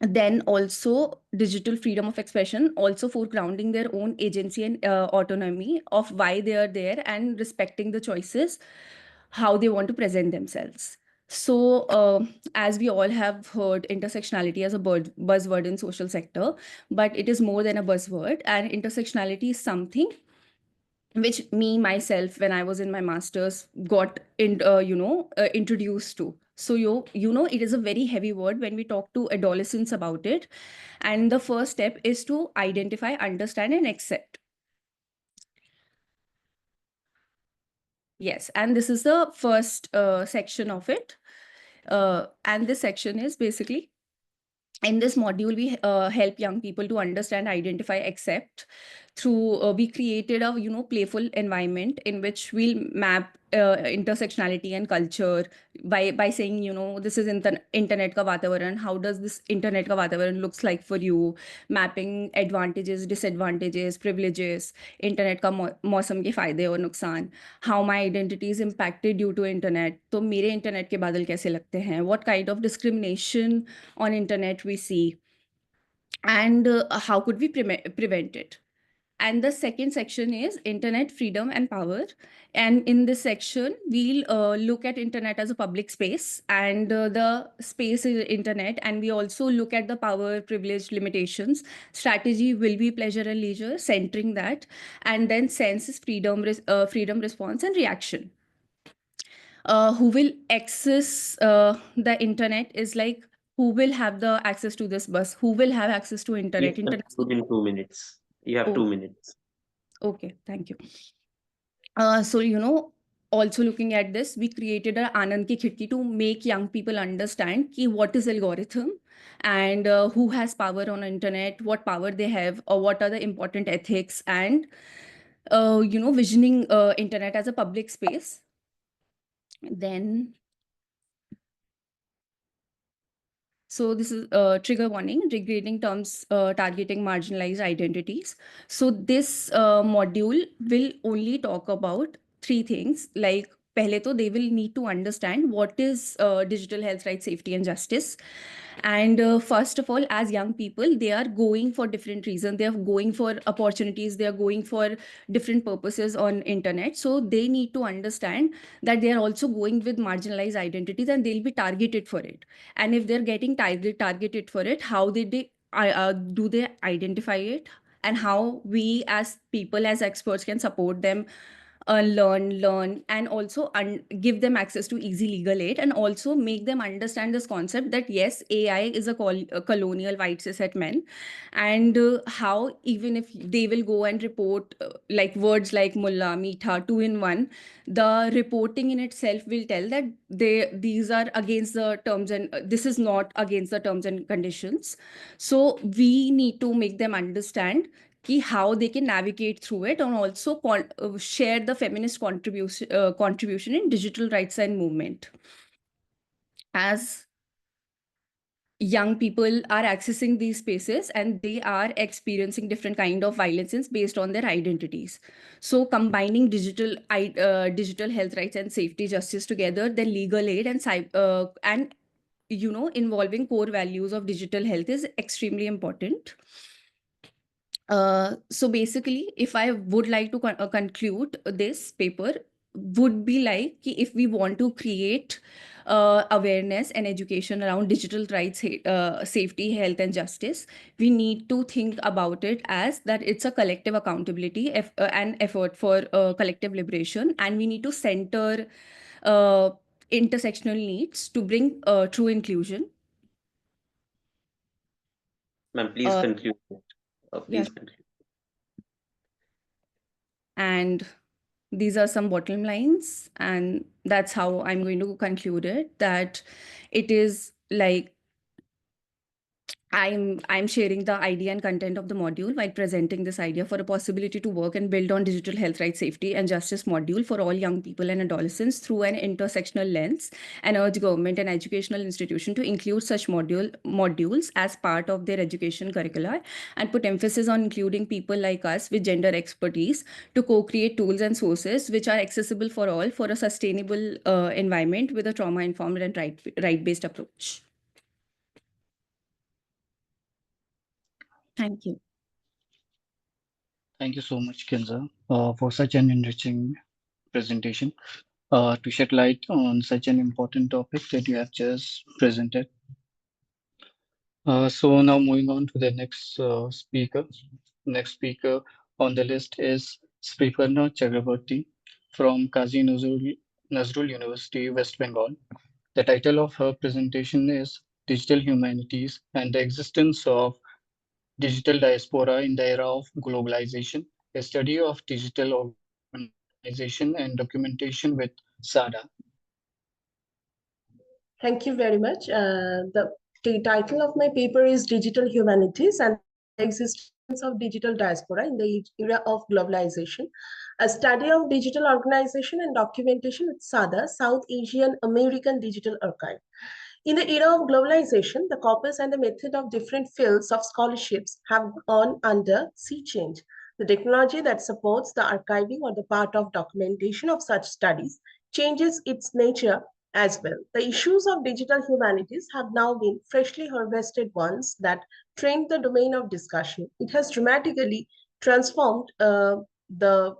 Then also digital freedom of expression, also foregrounding their own agency and autonomy of why they are there, and respecting the choices, how they want to present themselves. So as we all have heard, intersectionality as a buzzword in social sector, but it is more than a buzzword, and intersectionality is something which me myself when I was in my master's got introduced to. So it is a very heavy word when we talk to adolescents about it. And the first step is to identify, understand, and accept. Yes, and this is the first section of it. And this section is basically, in this module, we help young people to understand, identify, accept through, we created a, playful environment in which we'll map intersectionality and culture by saying, this is internet ka vatavaran. How does this internet ka vatavaran looks like for you? Mapping advantages, disadvantages, privileges, internet ka मौसम के फायदे और नुकसान. How my identity is impacted due to internet. तो मेरे internet के बादल कैसे लगते हैं? What kind of discrimination on internet we see, and how could we prevent it? And the second section is internet freedom and power. And in this section, we'll look at internet as a public space, and the space is internet. And we also look at the power, privilege, limitations. Strategy will be pleasure and leisure, centering that. And then sense is freedom, freedom, response, and reaction. Who will access the internet is like, who will have the access to this bus? Who will have access to internet? You have in 2 minutes. You have 2 minutes. Okay, thank you. So, also looking at this, we created an Anand Ki Khidki to make young people understand what is algorithm, and who has power on internet, what power they have, or what are the important ethics, and, visioning internet as a public space. Then, so this is trigger warning, degrading terms targeting marginalized identities. So this module will only talk about 3 things. Like, pehle to they will need to understand what is digital health, right, safety, and justice. And first of all, as young people, they are going for different reasons. They are going for opportunities. They are going for different purposes on internet. So they need to understand that they are also going with marginalized identities, and they'll be targeted for it. And if they're getting targeted for it, how do they identify it, and how we as people, as experts, can support them learn, and also give them access to easy legal aid, and also make them understand this concept that yes, AI is a colonial white cishet men, and how even if they will go and report like words like mulla, meetha, two in one, the reporting in itself will tell that these are against the terms, and this is not against the terms and conditions. So we need to make them understand how they can navigate through it, and also share the feminist contribution in digital rights and movement. As young people are accessing these spaces, and they are experiencing different kind of violences based on their identities. So combining digital health, rights, and safety, justice together, then legal aid and involving core values of digital health is extremely important. So basically, if I would like to conclude this paper, would be like, if we want to create awareness and education around digital rights, safety, health, and justice, we need to think about it as that it's a collective accountability and effort for collective liberation, and we need to center intersectional needs to bring true inclusion. Ma'am, please conclude. Please conclude. And these are some bottom lines, and that's how I'm going to conclude it, that it is like I'm sharing the idea and content of the module while presenting this idea for a possibility to work and build on digital health, rights, safety, and justice module for all young people and adolescents through an intersectional lens, and urge government and educational institution to include such modules as part of their education curricula, and put emphasis on including people like us with gender expertise to co-create tools and sources which are accessible for all for a sustainable environment with a trauma-informed and right-based approach. Thank you. Thank you so much, Kenza, for such an enriching presentation, to shed light on such an important topic that you have just presented. So now moving on to the next speaker. Next speaker on the list is Sriparna Chakraborty from Kazi Nazrul University, West Bengal. The title of her presentation is Digital Humanities and the Existence of Digital Diaspora in the Era of Globalization, a study of digital organization and documentation with SADA. Thank you very much. The title of my paper is Digital Humanities and the Existence of Digital Diaspora in the Era of Globalization, a study of digital organization and documentation with SADA, South Asian American Digital Archive. In the era of globalization, the corpus and the method of different fields of scholarships have gone under sea change. The technology that supports the archiving or the part of documentation of such studies changes its nature as well. The issues of digital humanities have now been freshly harvested ones that trained the domain of discussion. It has dramatically transformed the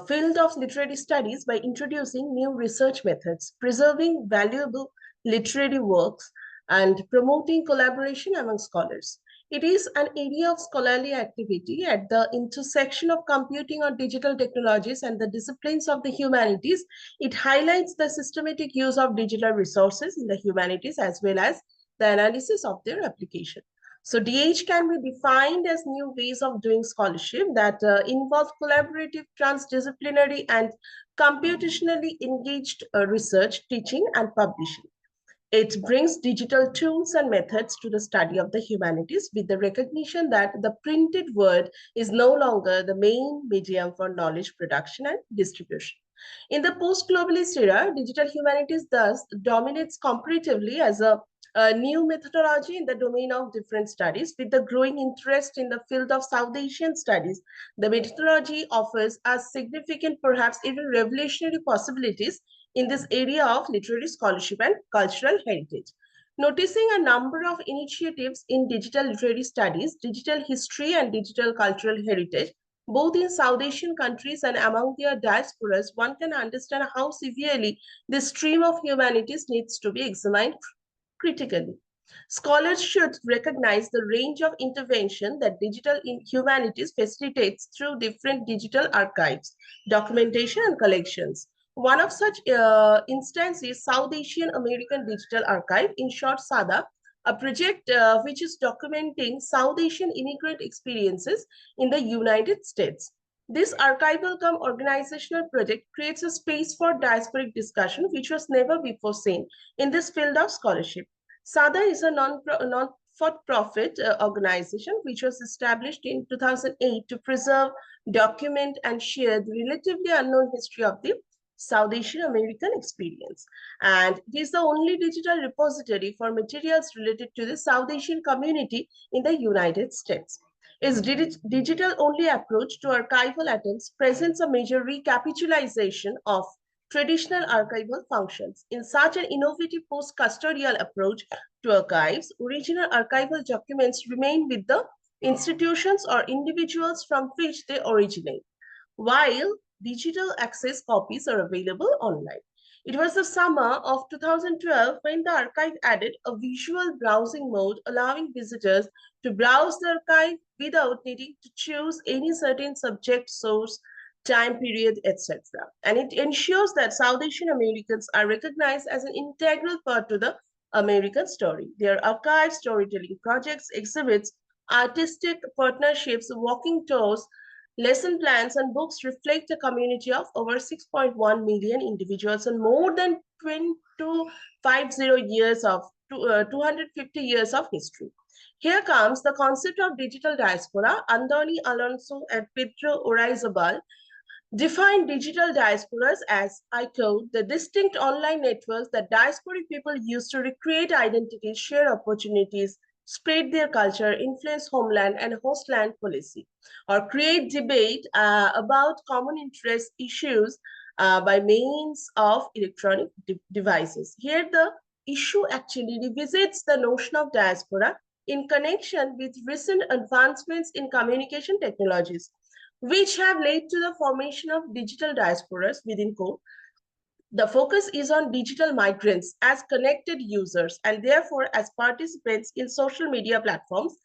field of literary studies by introducing new research methods, preserving valuable literary works, and promoting collaboration among scholars. It is an area of scholarly activity at the intersection of computing or digital technologies and the disciplines of the humanities. It highlights the systematic use of digital resources in the humanities as well as the analysis of their application. So DH can be defined as new ways of doing scholarship that involve collaborative, transdisciplinary, and computationally engaged research, teaching, and publishing. It brings digital tools and methods to the study of the humanities with the recognition that the printed word is no longer the main medium for knowledge production and distribution. In the post-globalist era, digital humanities thus dominates comparatively as a new methodology in the domain of different studies. With the growing interest in the field of South Asian studies, the methodology offers us significant, perhaps even revolutionary possibilities in this area of literary scholarship and cultural heritage. Noticing a number of initiatives in digital literary studies, digital history, and digital cultural heritage, both in South Asian countries and among their diasporas, one can understand how severely this stream of humanities needs to be examined critically. Scholars should recognize the range of intervention that digital humanities facilitates through different digital archives, documentation, and collections. One of such instances is South Asian American Digital Archive, in short SADA, a project which is documenting South Asian immigrant experiences in the United States. This archival come organizational project creates a space for diasporic discussion which was never before seen in this field of scholarship. SADA is a non-for-profit organization which was established in 2008 to preserve, document, and share the relatively unknown history of the South Asian American experience. And it is the only digital repository for materials related to the South Asian community in the United States. Its digital-only approach to archival attempts presents a major recapitulation of traditional archival functions. In such an innovative post-custodial approach to archives, original archival documents remain with the institutions or individuals from which they originate, while digital access copies are available online. It was the summer of 2012 when the archive added a visual browsing mode, allowing visitors to browse the archive without needing to choose any certain subject, source, time period, etc. And it ensures that South Asian Americans are recognized as an integral part to the American story. Their archive, storytelling projects, exhibits, artistic partnerships, walking tours, lesson plans, and books reflect a community of over 6.1 million individuals and more than 250 years of 250 years of history. Here comes the concept of digital diaspora. Andoni Alonso and Pedro Orizabal define digital diasporas as, I quote, the distinct online networks that diasporic people use to recreate identities, share opportunities, spread their culture, influence homeland and hostland policy, or create debate about common interest issues by means of electronic devices. Here, the issue actually revisits the notion of diaspora in connection with recent advancements in communication technologies, which have led to the formation of digital diasporas within quote. The focus is on digital migrants as connected users and therefore as participants in social media platforms.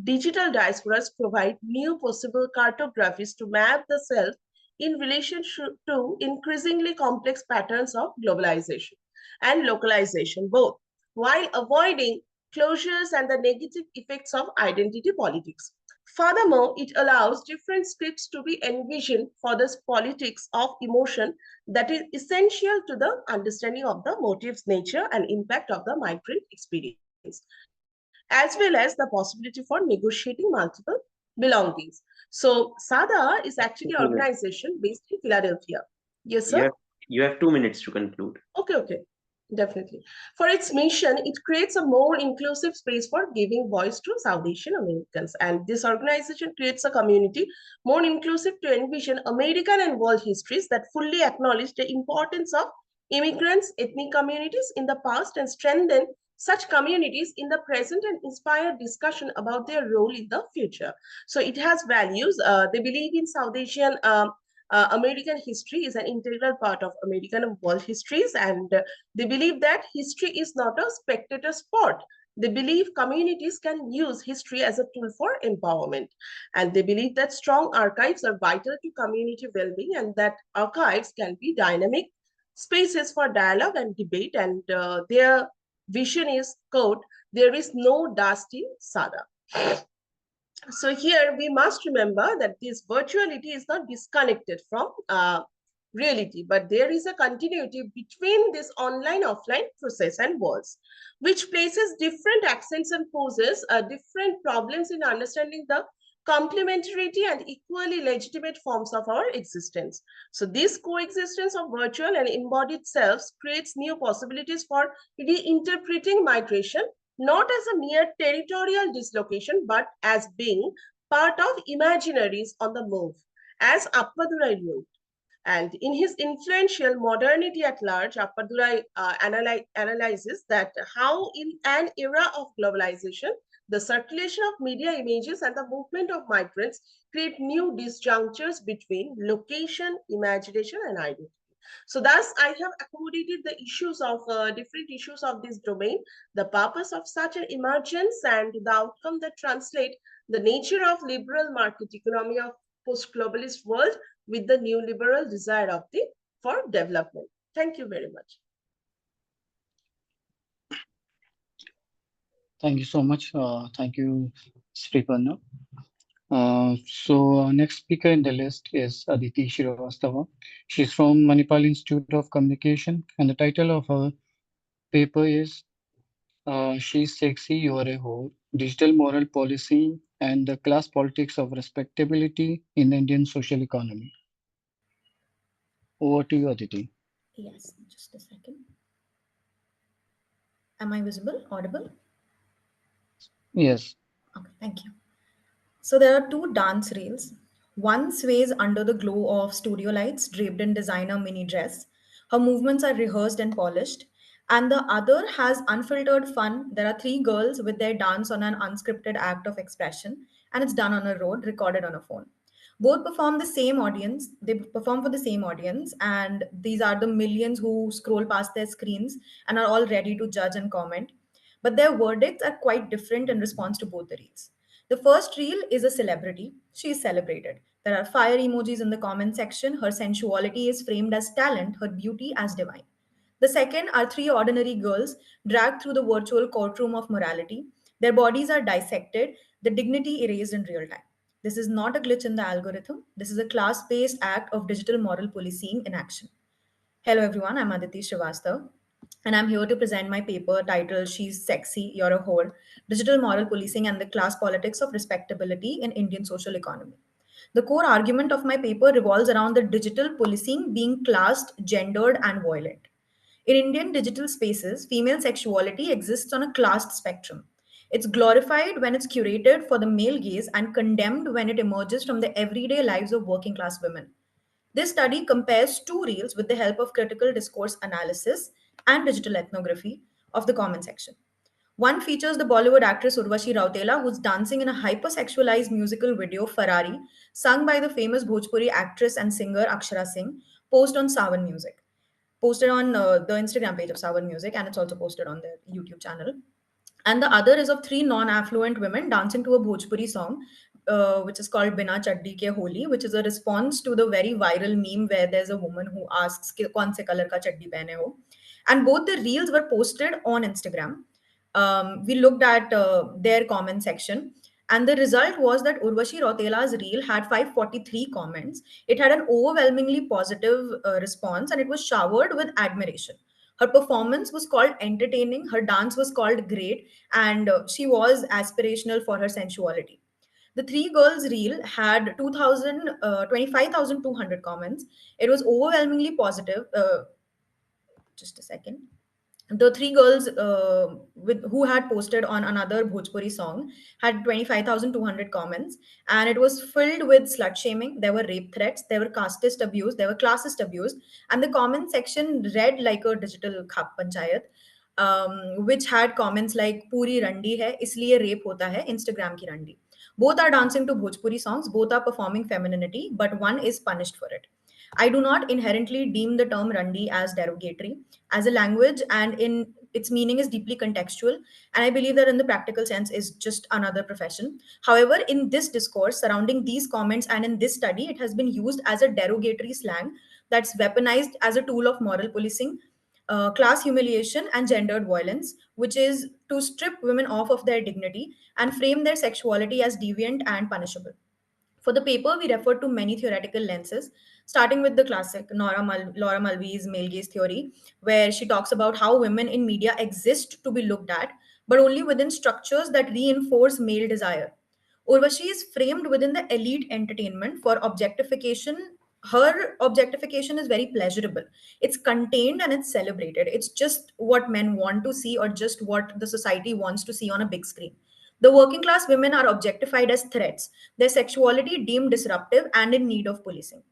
Digital diasporas provide new possible cartographies to map the self in relation to increasingly complex patterns of globalization and localization, both, while avoiding closures and the negative effects of identity politics. Furthermore, it allows different scripts to be envisioned for this politics of emotion that is essential to the understanding of the motives, nature, and impact of the migrant experience, as well as the possibility for negotiating multiple belongings. So, SADA is actually an 2 minutes. organization based in Philadelphia. Yes, You sir? have, you have 2 minutes to conclude. Okay. Definitely. For its mission, it creates a more inclusive space for giving voice to South Asian Americans. And this organization creates a community more inclusive to envision American and world histories that fully acknowledge the importance of immigrants, ethnic communities in the past, and strengthen such communities in the present and inspire discussion about their role in the future. So it has values. They believe in South Asian American history is an integral part of American and world histories, and they believe that history is not a spectator sport. They believe communities can use history as a tool for empowerment. And they believe that strong archives are vital to community well-being and that archives can be dynamic spaces for dialogue and debate. And their vision is, quote, there is no dust in Sada. So here we must remember that this virtuality is not disconnected from reality, but there is a continuity between this online-offline process and worlds, which places different accents and poses different problems in understanding the complementarity and equally legitimate forms of our existence. So this coexistence of virtual and embodied selves creates new possibilities for reinterpreting migration, not as a mere territorial dislocation, but as being part of imaginaries on the move, as Appadurai wrote. And in his influential Modernity at Large, Appadurai analyzes that how in an era of globalization, the circulation of media images and the movement of migrants create new disjunctures between location, imagination, and identity. So thus, I have accommodated the issues of different issues of this domain, the purpose of such an emergence and the outcome that translate the nature of liberal market economy of post-globalist world with the new liberal desire of the for development. Thank you very much. Thank you so much. Thank you, Sripanna. Next speaker in the list is Aditi Shrivastava. She's from Manipal Institute of Communication, and the title of her paper is She's Sexy, You're a Whore, Digital Moral Policy and the Class Politics of Respectability in the Indian Social Economy. Over to you, Aditi. Yes, just a second. Am I visible, audible? Yes. Okay, thank you. So there are two dance reels. One sways under the glow of studio lights, draped in designer mini dress. Her movements are rehearsed and polished. And the other has unfiltered fun. There are three girls with their dance on an unscripted act of expression, and it's done on a road, recorded on a phone. Both perform the same audience. They perform for the same audience, and these are the millions who scroll past their screens and are all ready to judge and comment. But their verdicts are quite different in response to both the reels. The first reel is a celebrity. She is celebrated. There are fire emojis in the comment section. Her sensuality is framed as talent, her beauty as divine. The second are three ordinary girls dragged through the virtual courtroom of morality. Their bodies are dissected, the dignity erased in real time. This is not a glitch in the algorithm. This is a class based act of digital moral policing in action. Hello, everyone. I'm Aditi Srivastav, and I'm here to present my paper titled She's Sexy, You're a Whore, Digital Moral Policing and the Class Politics of Respectability in Indian Social Economy. The core argument of my paper revolves around the digital policing being classed, gendered, and violent. In Indian digital spaces, female sexuality exists on a classed spectrum. It's glorified when it's curated for the male gaze and condemned when it emerges from the everyday lives of working class women. This study compares two reels with the help of critical discourse analysis and digital ethnography of the comment section. One features the Bollywood actress Urvashi Rautela, who's dancing in a hypersexualized musical video, Ferrari, sung by the famous Bhojpuri actress and singer Akshara Singh, posted on Savan Music. Posted on the Instagram page of Savan Music, and it's also posted on their YouTube channel. And the other is of three non-affluent women dancing to a Bhojpuri song which is called Bina Chaddi Ke Holi, which is a response to the very viral meme where there's a woman who asks कि कौन से color का चड्डी पहने हो, and both the reels were posted on Instagram. We looked at their comment section, and the result was that Urvashi Rautela's reel had 543 comments. It had an overwhelmingly positive response, and it was showered with admiration. Her performance was called entertaining, her dance was called great, and she was aspirational for her sensuality. The three girls reel had 25,200 comments. It was overwhelmingly positive. Just a second. The three girls who had posted on another Bhojpuri song had 25,200 comments, and it was filled with slut shaming. There were rape threats, there were casteist abuse, there were classist abuse, and the comment section read like a digital khap panchayat, which had comments like "Puri randi hai, isliye rape hota hai, Instagram ki randi." Both are dancing to Bhojpuri songs, both are performing femininity, but one is punished for it. I do not inherently deem the term randi as derogatory as a language, and in its meaning is deeply contextual, and I believe that in the practical sense is just another profession. However, in this discourse surrounding these comments and in this study, it has been used as a derogatory slang that's weaponized as a tool of moral policing, class humiliation, and gendered violence, which is to strip women off of their dignity and frame their sexuality as deviant and punishable. For the paper, we referred to many theoretical lenses, starting with the classic Laura Mulvey's male gaze theory, where she talks about how women in media exist to be looked at, but only within structures that reinforce male desire. Urvashi is framed within the elite entertainment for objectification. Her objectification is very pleasurable. It's contained and it's celebrated. It's just what men want to see or just what the society wants to see on a big screen. The working class women are objectified as threats, their sexuality deemed disruptive and in need of policing.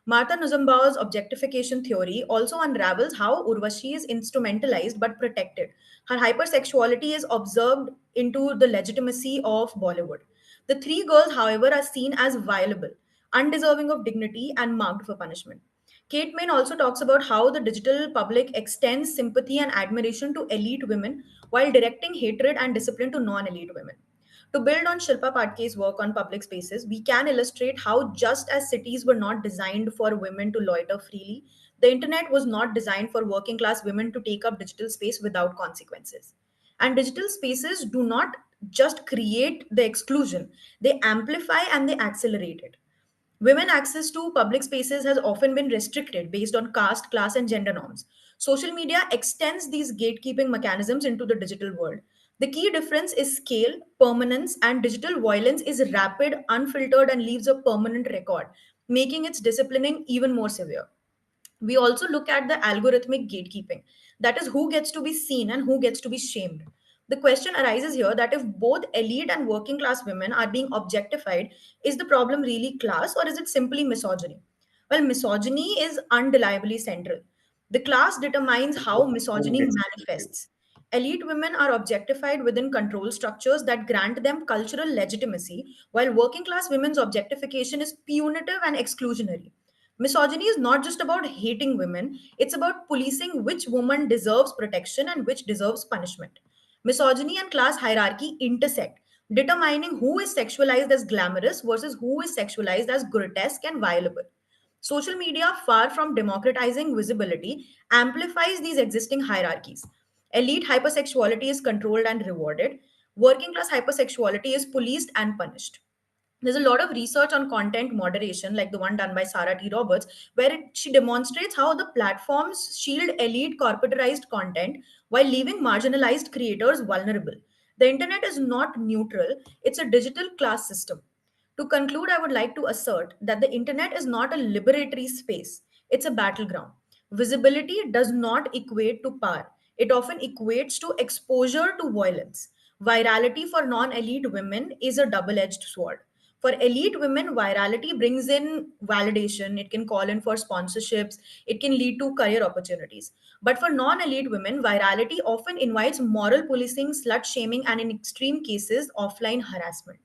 Martha Nussbaum's objectification theory also unravels how Urvashi is instrumentalized but protected. Her hypersexuality is observed into the legitimacy of Bollywood. The three girls, however, are seen as violable, undeserving of dignity, and marked for punishment. Kate Main also talks about how the digital public extends sympathy and admiration to elite women while directing hatred and discipline to non elite women. To build on Shilpa Patke's work on public spaces, we can illustrate how just as cities were not designed for women to loiter freely, the internet was not designed for working class women to take up digital space without consequences. And digital spaces do not just create the exclusion, they amplify and they accelerate it. Women access to public spaces has often been restricted based on caste, class, and gender norms. Social media extends these gatekeeping mechanisms into the digital world. The key difference is scale, permanence, and digital violence is rapid, unfiltered, and leaves a permanent record, making its disciplining even more severe. We also look at the algorithmic gatekeeping, that is, who gets to be seen and who gets to be shamed. The question arises here that if both elite and working class women are being objectified, is the problem really class or is it simply misogyny? Well, misogyny is undeniably central. The class determines how misogyny manifests. Elite women are objectified within control structures that grant them cultural legitimacy, while working class women's objectification is punitive and exclusionary. Misogyny is not just about hating women, it's about policing which woman deserves protection and which deserves punishment. Misogyny and class hierarchy intersect, determining who is sexualized as glamorous versus who is sexualized as grotesque and violable. Social media, far from democratizing visibility, amplifies these existing hierarchies. Elite hypersexuality is controlled and rewarded. Working class hypersexuality is policed and punished. There's a lot of research on content moderation, like the one done by Sarah T. Roberts, where she demonstrates how the platforms shield elite corporatized content while leaving marginalized creators vulnerable. The internet is not neutral, it's a digital class system. To conclude, I would like to assert that the internet is not a liberatory space, it's a battleground. Visibility does not equate to power, it often equates to exposure to violence. Virality for non elite women is a double edged sword. For elite women, virality brings in validation, it can call in for sponsorships, it can lead to career opportunities. But for non elite women, virality often invites moral policing, slut shaming, and in extreme cases, offline harassment.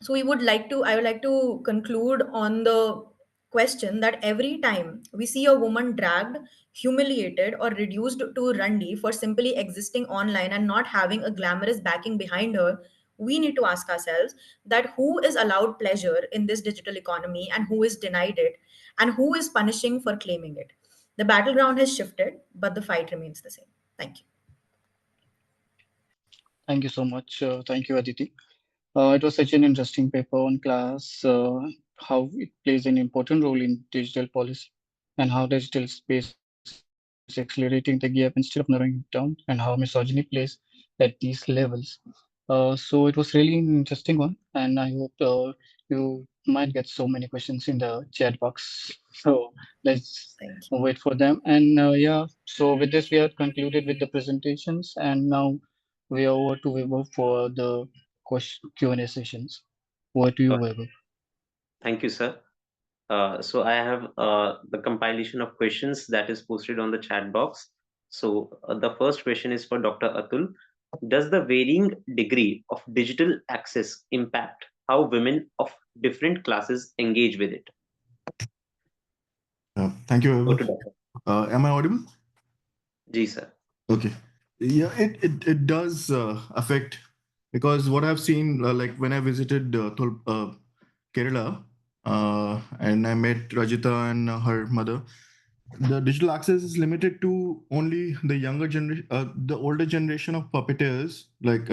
So I would like to conclude on the question that every time we see a woman dragged, humiliated, or reduced to rundy for simply existing online and not having a glamorous backing behind her, we need to ask ourselves that who is allowed pleasure in this digital economy and who is denied it, and who is punishing for claiming it. The battleground has shifted, but the fight remains the same. Thank you. Thank you so much. Thank you, Aditi. It was such an interesting paper on class, how it plays an important role in digital policy, and how digital space is accelerating the gap instead of narrowing it down, and how misogyny plays at these levels. So it was really an interesting one, and I hope you might get so many questions in the chat box. So let's Thank you. wait for them. And yeah, so with this, we have concluded with the presentations, and now we are over to Vibhav for the question Q&A sessions. Over to you, Vibhav. Thank you, sir. So I have the compilation of questions that is posted on the chat box. So the first question is for Dr. Atul. Does the varying degree of digital access impact how women of different classes engage with it? Thank you, Go to Vibhav. Dr. Am I audible? Ji, sir. Okay. Yeah, it does affect, because what I've seen, like when I visited Kerala, and I met Rajita and her mother, the digital access is limited to only the younger generation, the older generation of puppeteers. Like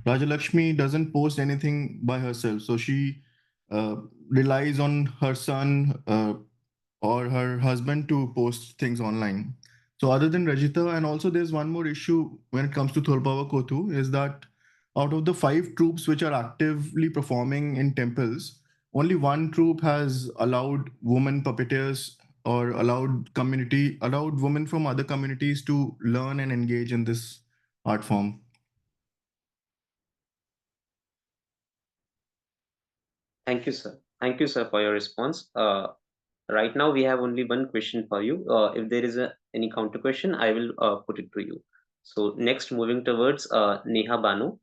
Rajalakshmi doesn't post anything by herself, so she relies on her son or her husband to post things online. So other than Rajita, and also there's one more issue when it comes to Tholpava Kothu, is that out of the 5 troops which are actively performing in temples, only one troop has allowed women puppeteers, or allowed women from other communities to learn and engage in this art form. Thank you, sir. Thank you, sir, for your response. Right now, we have only one question for you. If there is any counter question, I will put it to you. So next, moving towards Neha Banu.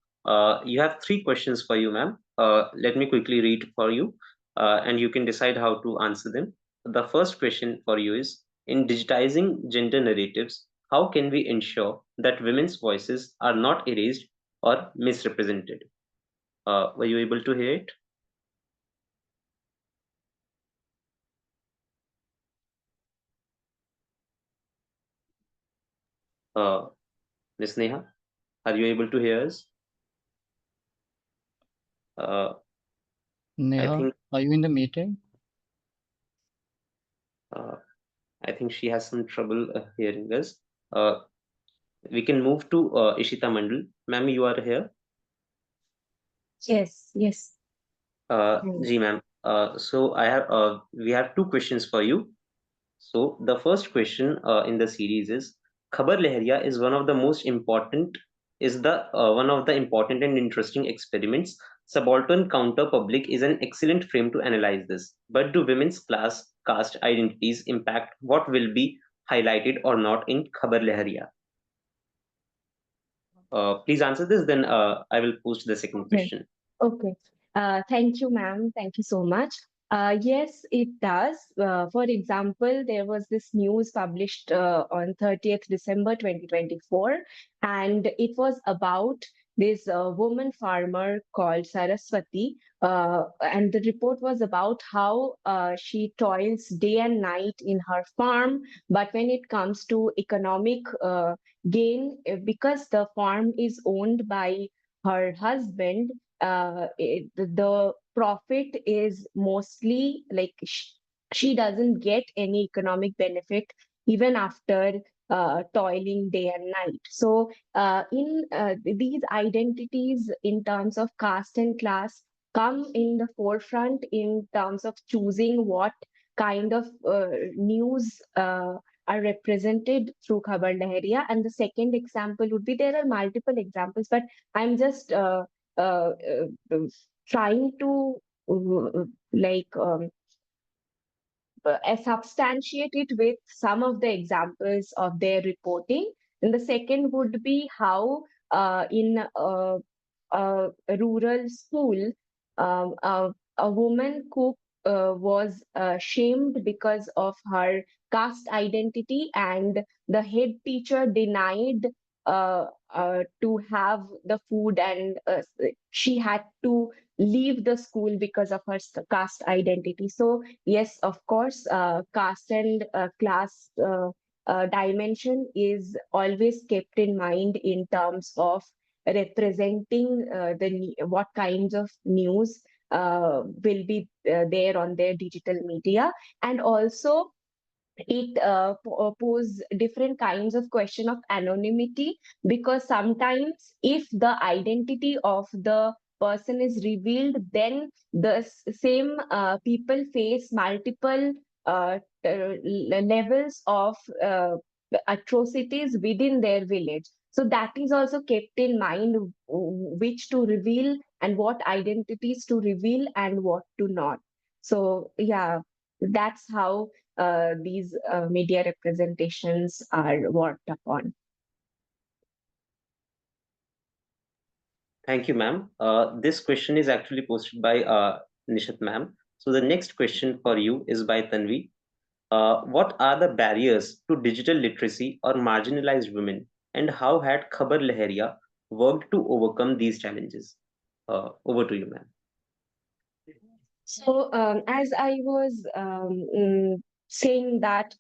You have 3 questions for you, ma'am. Let me quickly read for you, and you can decide how to answer them. The first question for you is, in digitizing gender narratives, how can we ensure that women's voices are not erased or misrepresented? Were you able to hear it? Ms. Neha, are you able to hear us? I Neha, think are you in the meeting? I think she has some trouble hearing us. We can move to Ishita Mandal. Ma'am, you are here. Yes, yes. Ji, ma'am. So we have 2 questions for you. So the first question in the series is, Khabar Lehriya is one of the important and interesting experiments. Subaltern counter public is an excellent frame to analyze this. But do women's class caste identities impact what will be highlighted or not in Khabar Lehriya? Please answer this, then I will post the second Okay. question. Okay. Thank you, ma'am. Thank you so much. Yes, it does. For example, there was this news published on 30th December 2024, and it was about this woman farmer called Saraswati. And the report was about how she toils day and night in her farm, but when it comes to economic gain, because the farm is owned by her husband, the profit is mostly like she doesn't get any economic benefit even after toiling day and night. So in these identities in terms of caste and class come in the forefront in terms of choosing what kind of news are represented through Khabar Lahariya. And the second example would be, there are multiple examples, but I'm just uh, uh, trying to like substantiate it with some of the examples of their reporting. And the second would be how in a rural school, a woman cook was shamed because of her caste identity, and the head teacher denied to have the food, and she had to leave the school because of her caste identity. So yes, of course, caste and class dimension is always kept in mind in terms of representing what kinds of news will be there on their digital media. And also it pose different kinds of question of anonymity, because sometimes if the identity of the person is revealed, then the same people face multiple levels of atrocities within their village. So that is also kept in mind, which to reveal and what identities to reveal and what to not. So yeah, that's how these media representations are worked upon. Thank you, ma'am. This question is actually posted by Nishat ma'am. So the next question for you is by Tanvi. What are the barriers to digital literacy or marginalized women, and how had Khabar Lahariya worked to overcome these challenges? Over to you, ma'am. So as I was saying that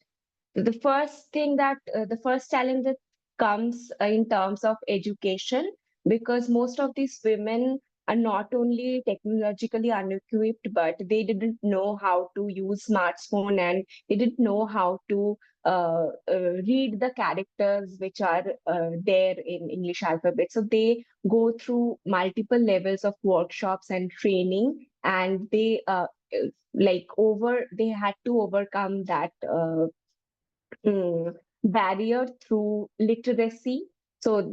the first thing that the first challenge that comes in terms of education, because most of these women are not only technologically unequipped, but they didn't know how to use smartphone, and they didn't know how to read the characters which are there in English alphabet. So they go through multiple levels of workshops and training, and they had to overcome that barrier through literacy. So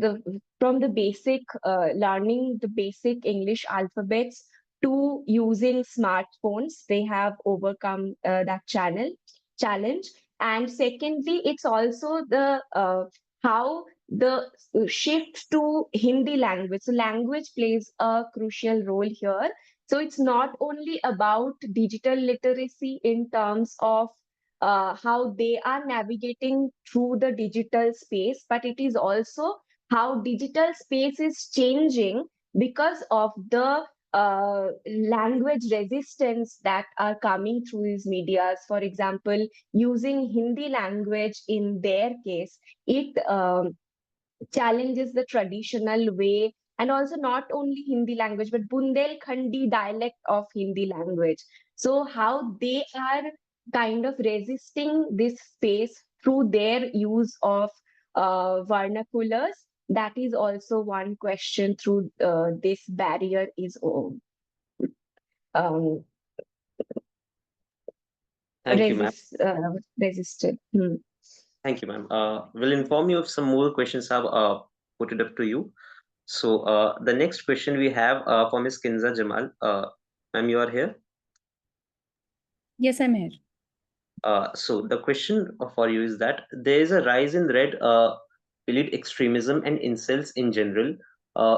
from the basic learning the basic English alphabets to using smartphones, they have overcome that challenge. And secondly, it's also the how the shift to Hindi language. So language plays a crucial role here. So it's not only about digital literacy in terms of how they are navigating through the digital space, but it is also how digital space is changing because of the language resistance that are coming through these medias. For example, using Hindi language in their case, it challenges the traditional way, and also not only Hindi language, but Bundelkhandi dialect of Hindi language. So how they are kind of resisting this space through their use of vernaculars, that is also one question through this barrier is um, Thank you, ma'am. resisted. Thank you, ma'am. We'll inform you if some more questions have put it up to you. So the next question we have for Ms. Kinza Jamal. Ma'am, you are here? Yes, I'm here. So the question for you is that there is a rise in red elite extremism and incels in general.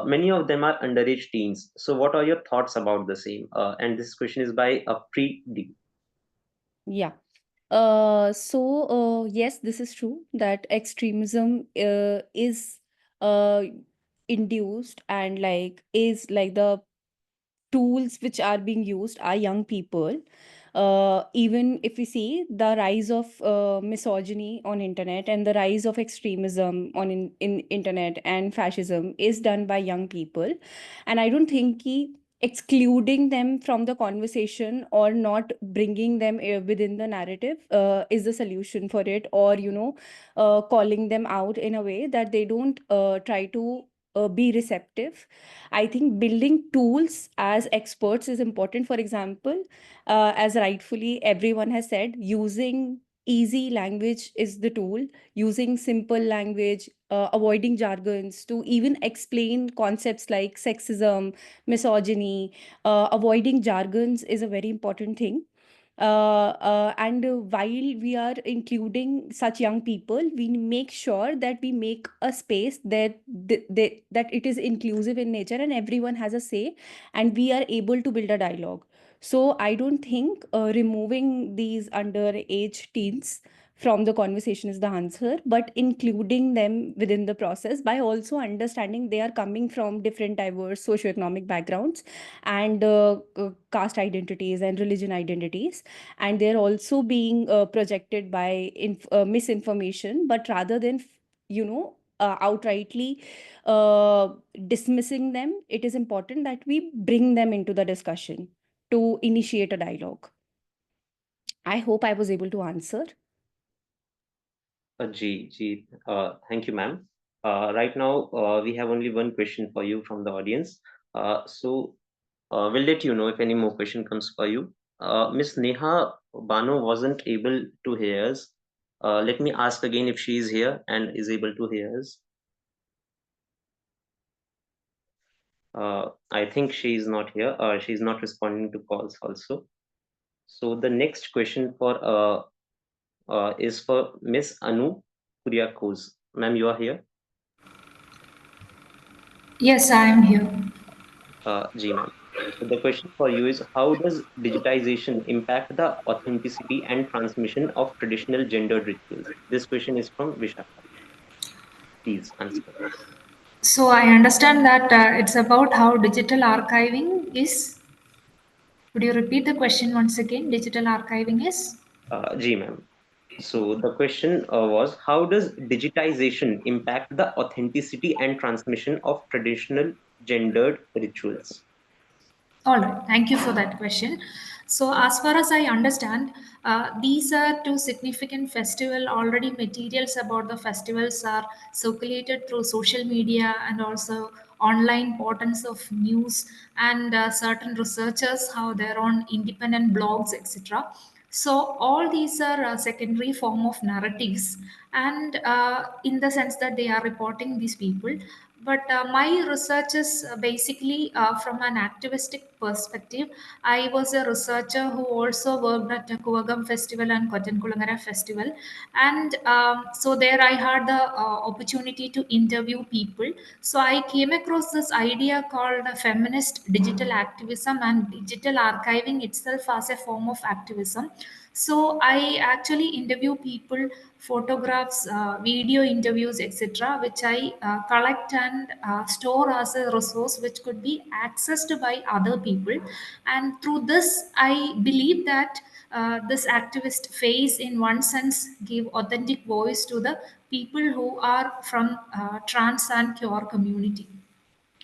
Many of them are underage teens. So what are your thoughts about the same? And this question is by Pre D. Yeah. Yes, this is true that extremism is uh, induced, and is like the tools which are being used are young people. Even if we see the rise of misogyny on internet and the rise of extremism in internet and fascism is done by young people, and I don't think excluding them from the conversation or not bringing them within the narrative is the solution for it, or calling them out in a way that they don't try to be receptive. I think building tools as experts is important. For example, as rightfully everyone has said, using easy language is the tool, using simple language, avoiding jargons to even explain concepts like sexism, misogyny. Avoiding jargons is a very important thing. And while we are including such young people, we make sure that we make a space that it is inclusive in nature and everyone has a say, and we are able to build a dialogue. So I don't think removing these underage teens from the conversation is the answer, but including them within the process by also understanding they are coming from different diverse socioeconomic backgrounds and caste identities and religion identities, and they're also being projected by misinformation, but rather than outrightly dismissing them, it is important that we bring them into the discussion to initiate a dialogue. I hope I was able to answer. Thank you, ma'am. Right now, we have only one question for you from the audience. We'll let you know if any more question comes for you. Miss Neha Bano wasn't able to hear us. Let me ask again if she is here and is able to hear us. I think she is not here. She is not responding to calls also. So the next question is for Miss Anu Kuriakose. Ma'am, you are here? Yes, I am here. Ji, ma'am. So the question for you is, how does digitization impact the authenticity and transmission of traditional gendered rituals? This question is from Vishakha. Please answer. So I understand that it's about how digital archiving is. Would you repeat the question once again? Digital archiving is? Ji, ma'am. So the question was, how does digitization impact the authenticity and transmission of traditional gendered rituals? All right, thank you for that question. So, as far as I understand, these are two significant festival. Already, materials about the festivals are circulated through social media and also online portals of news, and certain researchers have their own independent blogs, etc. So all these are secondary form of narratives, and in the sense that they are reporting these people. But my research is basically from an activistic perspective. I was a researcher who also worked at the Kuvagam Festival and Kotankulangara Festival, and so there I had the opportunity to interview people. So I came across this idea called feminist digital activism and digital archiving itself as a form of activism. So I actually interview people, photographs, video interviews, etc., which I collect and store as a resource which could be accessed by other people. And through this, I believe that this activist phase, in one sense, give authentic voice to the people who are from trans and queer community.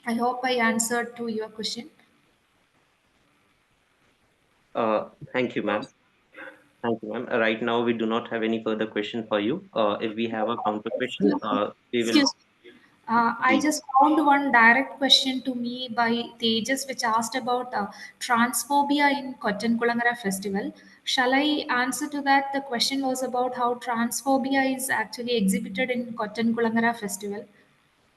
I hope I answered to your question. Thank you, ma'am. Thank you, ma'am. Right now, we do not have any further question for you. If we have a counter question, we will. Excuse me. I just found one direct question to me by Tejas, which asked about transphobia in Kotankulangara festival. Shall I answer to that? The question was about how transphobia is actually exhibited in Kotankulangara festival.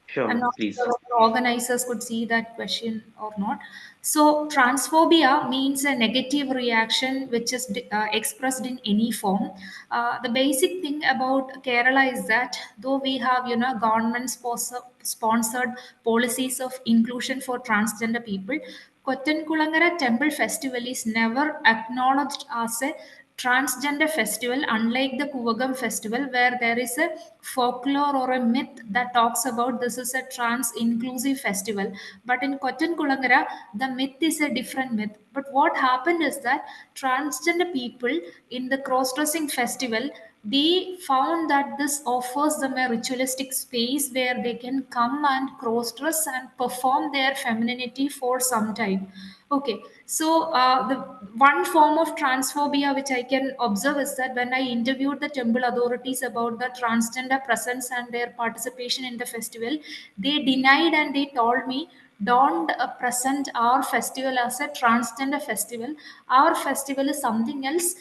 Sure, I'm ma'am, not please. sure whether organizers could see that question or not. So, transphobia means a negative reaction which is expressed in any form. The basic thing about Kerala is that though we have, government sponsored policies of inclusion for transgender people, Kotankulangara Temple Festival is never acknowledged as a transgender festival, unlike the Kuvagam festival, where there is a folklore or a myth that talks about this is a trans inclusive festival. But in Kotankulangara, the myth is a different myth. But what happened is that transgender people in the cross dressing festival, they found that this offers them a ritualistic space where they can come and cross dress and perform their femininity for some time. Okay, so the one form of transphobia which I can observe is that when I interviewed the temple authorities about the transgender presence and their participation in the festival, they denied and they told me, don't present our festival as a transgender festival. Our festival is something else.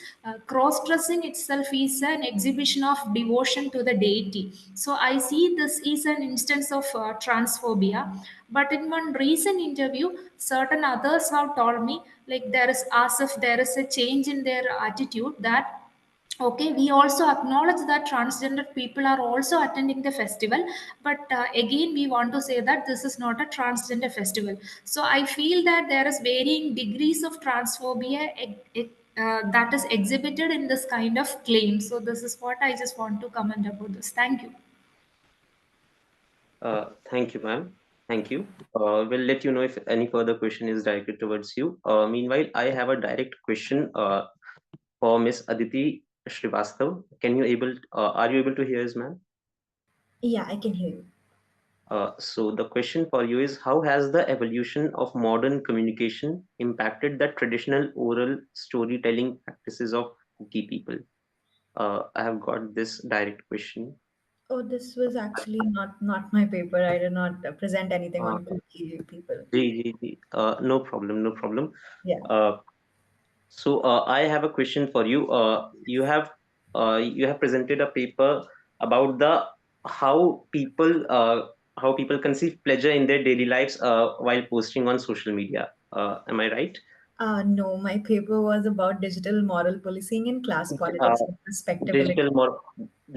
Cross dressing itself is an exhibition of devotion to the deity. So I see this is an instance of transphobia. But in one recent interview, certain others have told me, like, there is, as if there is a change in their attitude, that okay, we also acknowledge that transgender people are also attending the festival, but again we want to say that this is not a transgender festival. So I feel that there is varying degrees of transphobia that is exhibited in this kind of claim. So this is what I just want to comment about this. Thank you. Thank you, ma'am. Thank you. We'll let you know if any further question is directed towards you. Meanwhile, I have a direct question for Miss Aditi Srivastav. Are you able to hear us, ma'am? Yeah, I can hear you. So the question for you is, how has the evolution of modern communication impacted the traditional oral storytelling practices of Kuki people? I have got this direct question. Oh, this was actually not my paper. I did not present anything Uh, on cookie people. No problem, no problem. Yeah. So I have a question for you. You have presented a paper about the how people uh, how people conceive pleasure in their daily lives while posting on social media. Am I right? No, my paper was about digital moral policing and class Uh, politics with respectability. digital mor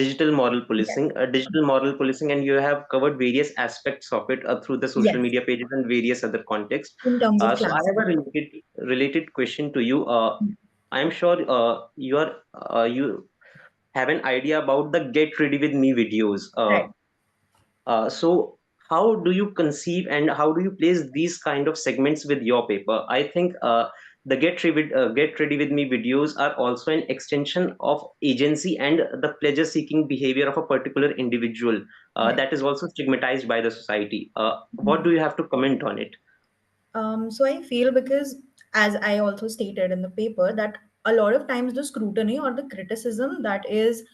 Digital moral Yes. policing, digital moral policing, and you have covered various aspects of it through the social Yes. media pages and various other contexts. In terms of So I class. have a related question to you. I am sure you have an idea about the get ready with me videos. Right. So how do you conceive and how do you place these kind of segments with your paper? I think the get ready with me videos are also an extension of agency and the pleasure seeking behavior of a particular individual Right. that is also stigmatized by the society. What Mhm. do you have to comment on it? So I feel because, as I also stated in the paper, that a lot of times the scrutiny or the criticism that is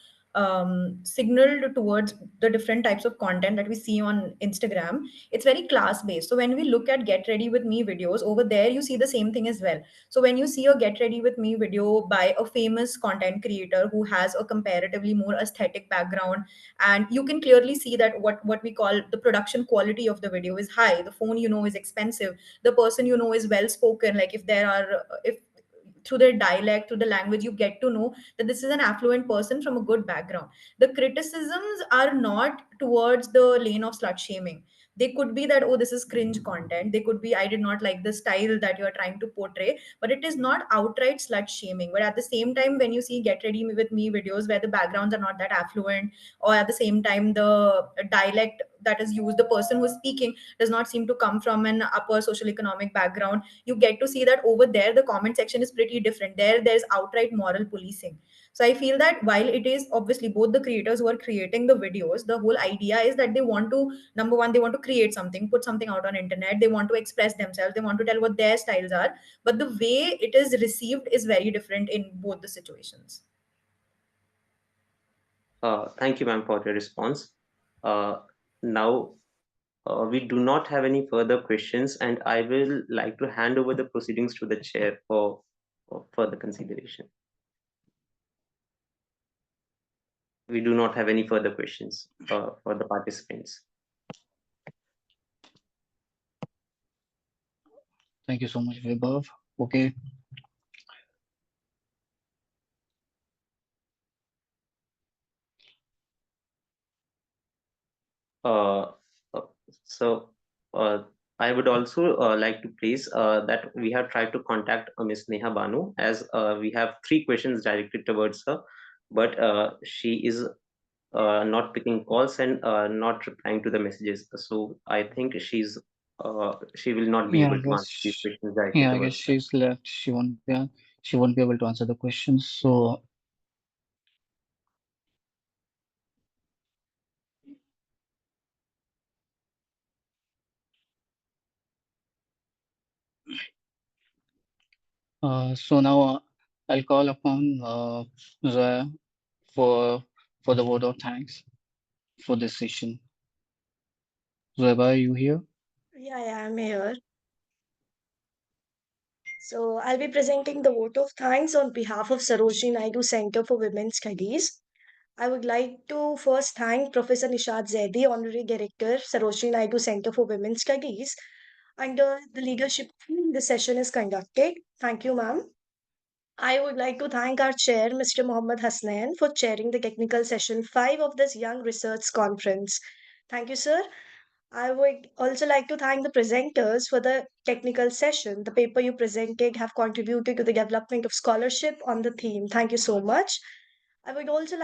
signaled towards the different types of content that we see on Instagram, it's very class based. So when we look at Get Ready with Me videos, over there you see the same thing as well. So when you see a Get Ready with Me video by a famous content creator who has a comparatively more aesthetic background, and you can clearly see that what we call the production quality of the video is high, the phone is expensive, the person is well spoken, like if there are if through their dialect, through the language, you get to know that this is an affluent person from a good background. The criticisms are not towards the lane of slut shaming. They could be that, oh, this is cringe content. They could be, I did not like the style that you are trying to portray, but it is not outright slut shaming. But at the same time, when you see Get Ready with Me videos where the backgrounds are not that affluent, or at the same time the dialect that is used, the person who is speaking does not seem to come from an upper social economic background, you get to see that over there the comment section is pretty different. There's outright moral policing. So I feel that while it is obviously both the creators who are creating the videos, the whole idea is that they want to, number one, they want to create something, put something out on internet, they want to express themselves, they want to tell what their styles are, but the way it is received is very different in both the situations. Thank you, ma'am, for your response. Now, we do not have any further questions, and I will like to hand over the proceedings to the chair for further consideration. We do not have any further questions for the participants. Thank you so much, Vibhav. Okay. Uh, uh, so I would also like to place that we have tried to contact Ms. Neha Banu, as we have 3 questions directed towards her, but she is not picking calls and not replying to the messages. So I think she will not be Yeah, able to answer these questions directly yeah, I guess towards her. she's left. She won't be able to answer the questions. So now I'll call upon Zoya for the vote of thanks for this session. Zoya, are you here? Yeah, I'm here. So I'll be presenting the vote of thanks on behalf of Sarojini Naidu Centre for Women's Studies. I would like to first thank Professor Nishad Zaidi, Honorary Director, Sarojini Naidu Centre for Women's Studies. Under the leadership the session is conducted. Thank you, ma'am. I would like to thank our chair, Mr. Mohammad Hasnain, for chairing the technical session 5 of this Young Research Conference. Thank you, sir. I would also like to thank the presenters for the technical session. The paper you presented have contributed to the development of scholarship on the theme. Thank you so much. I would also like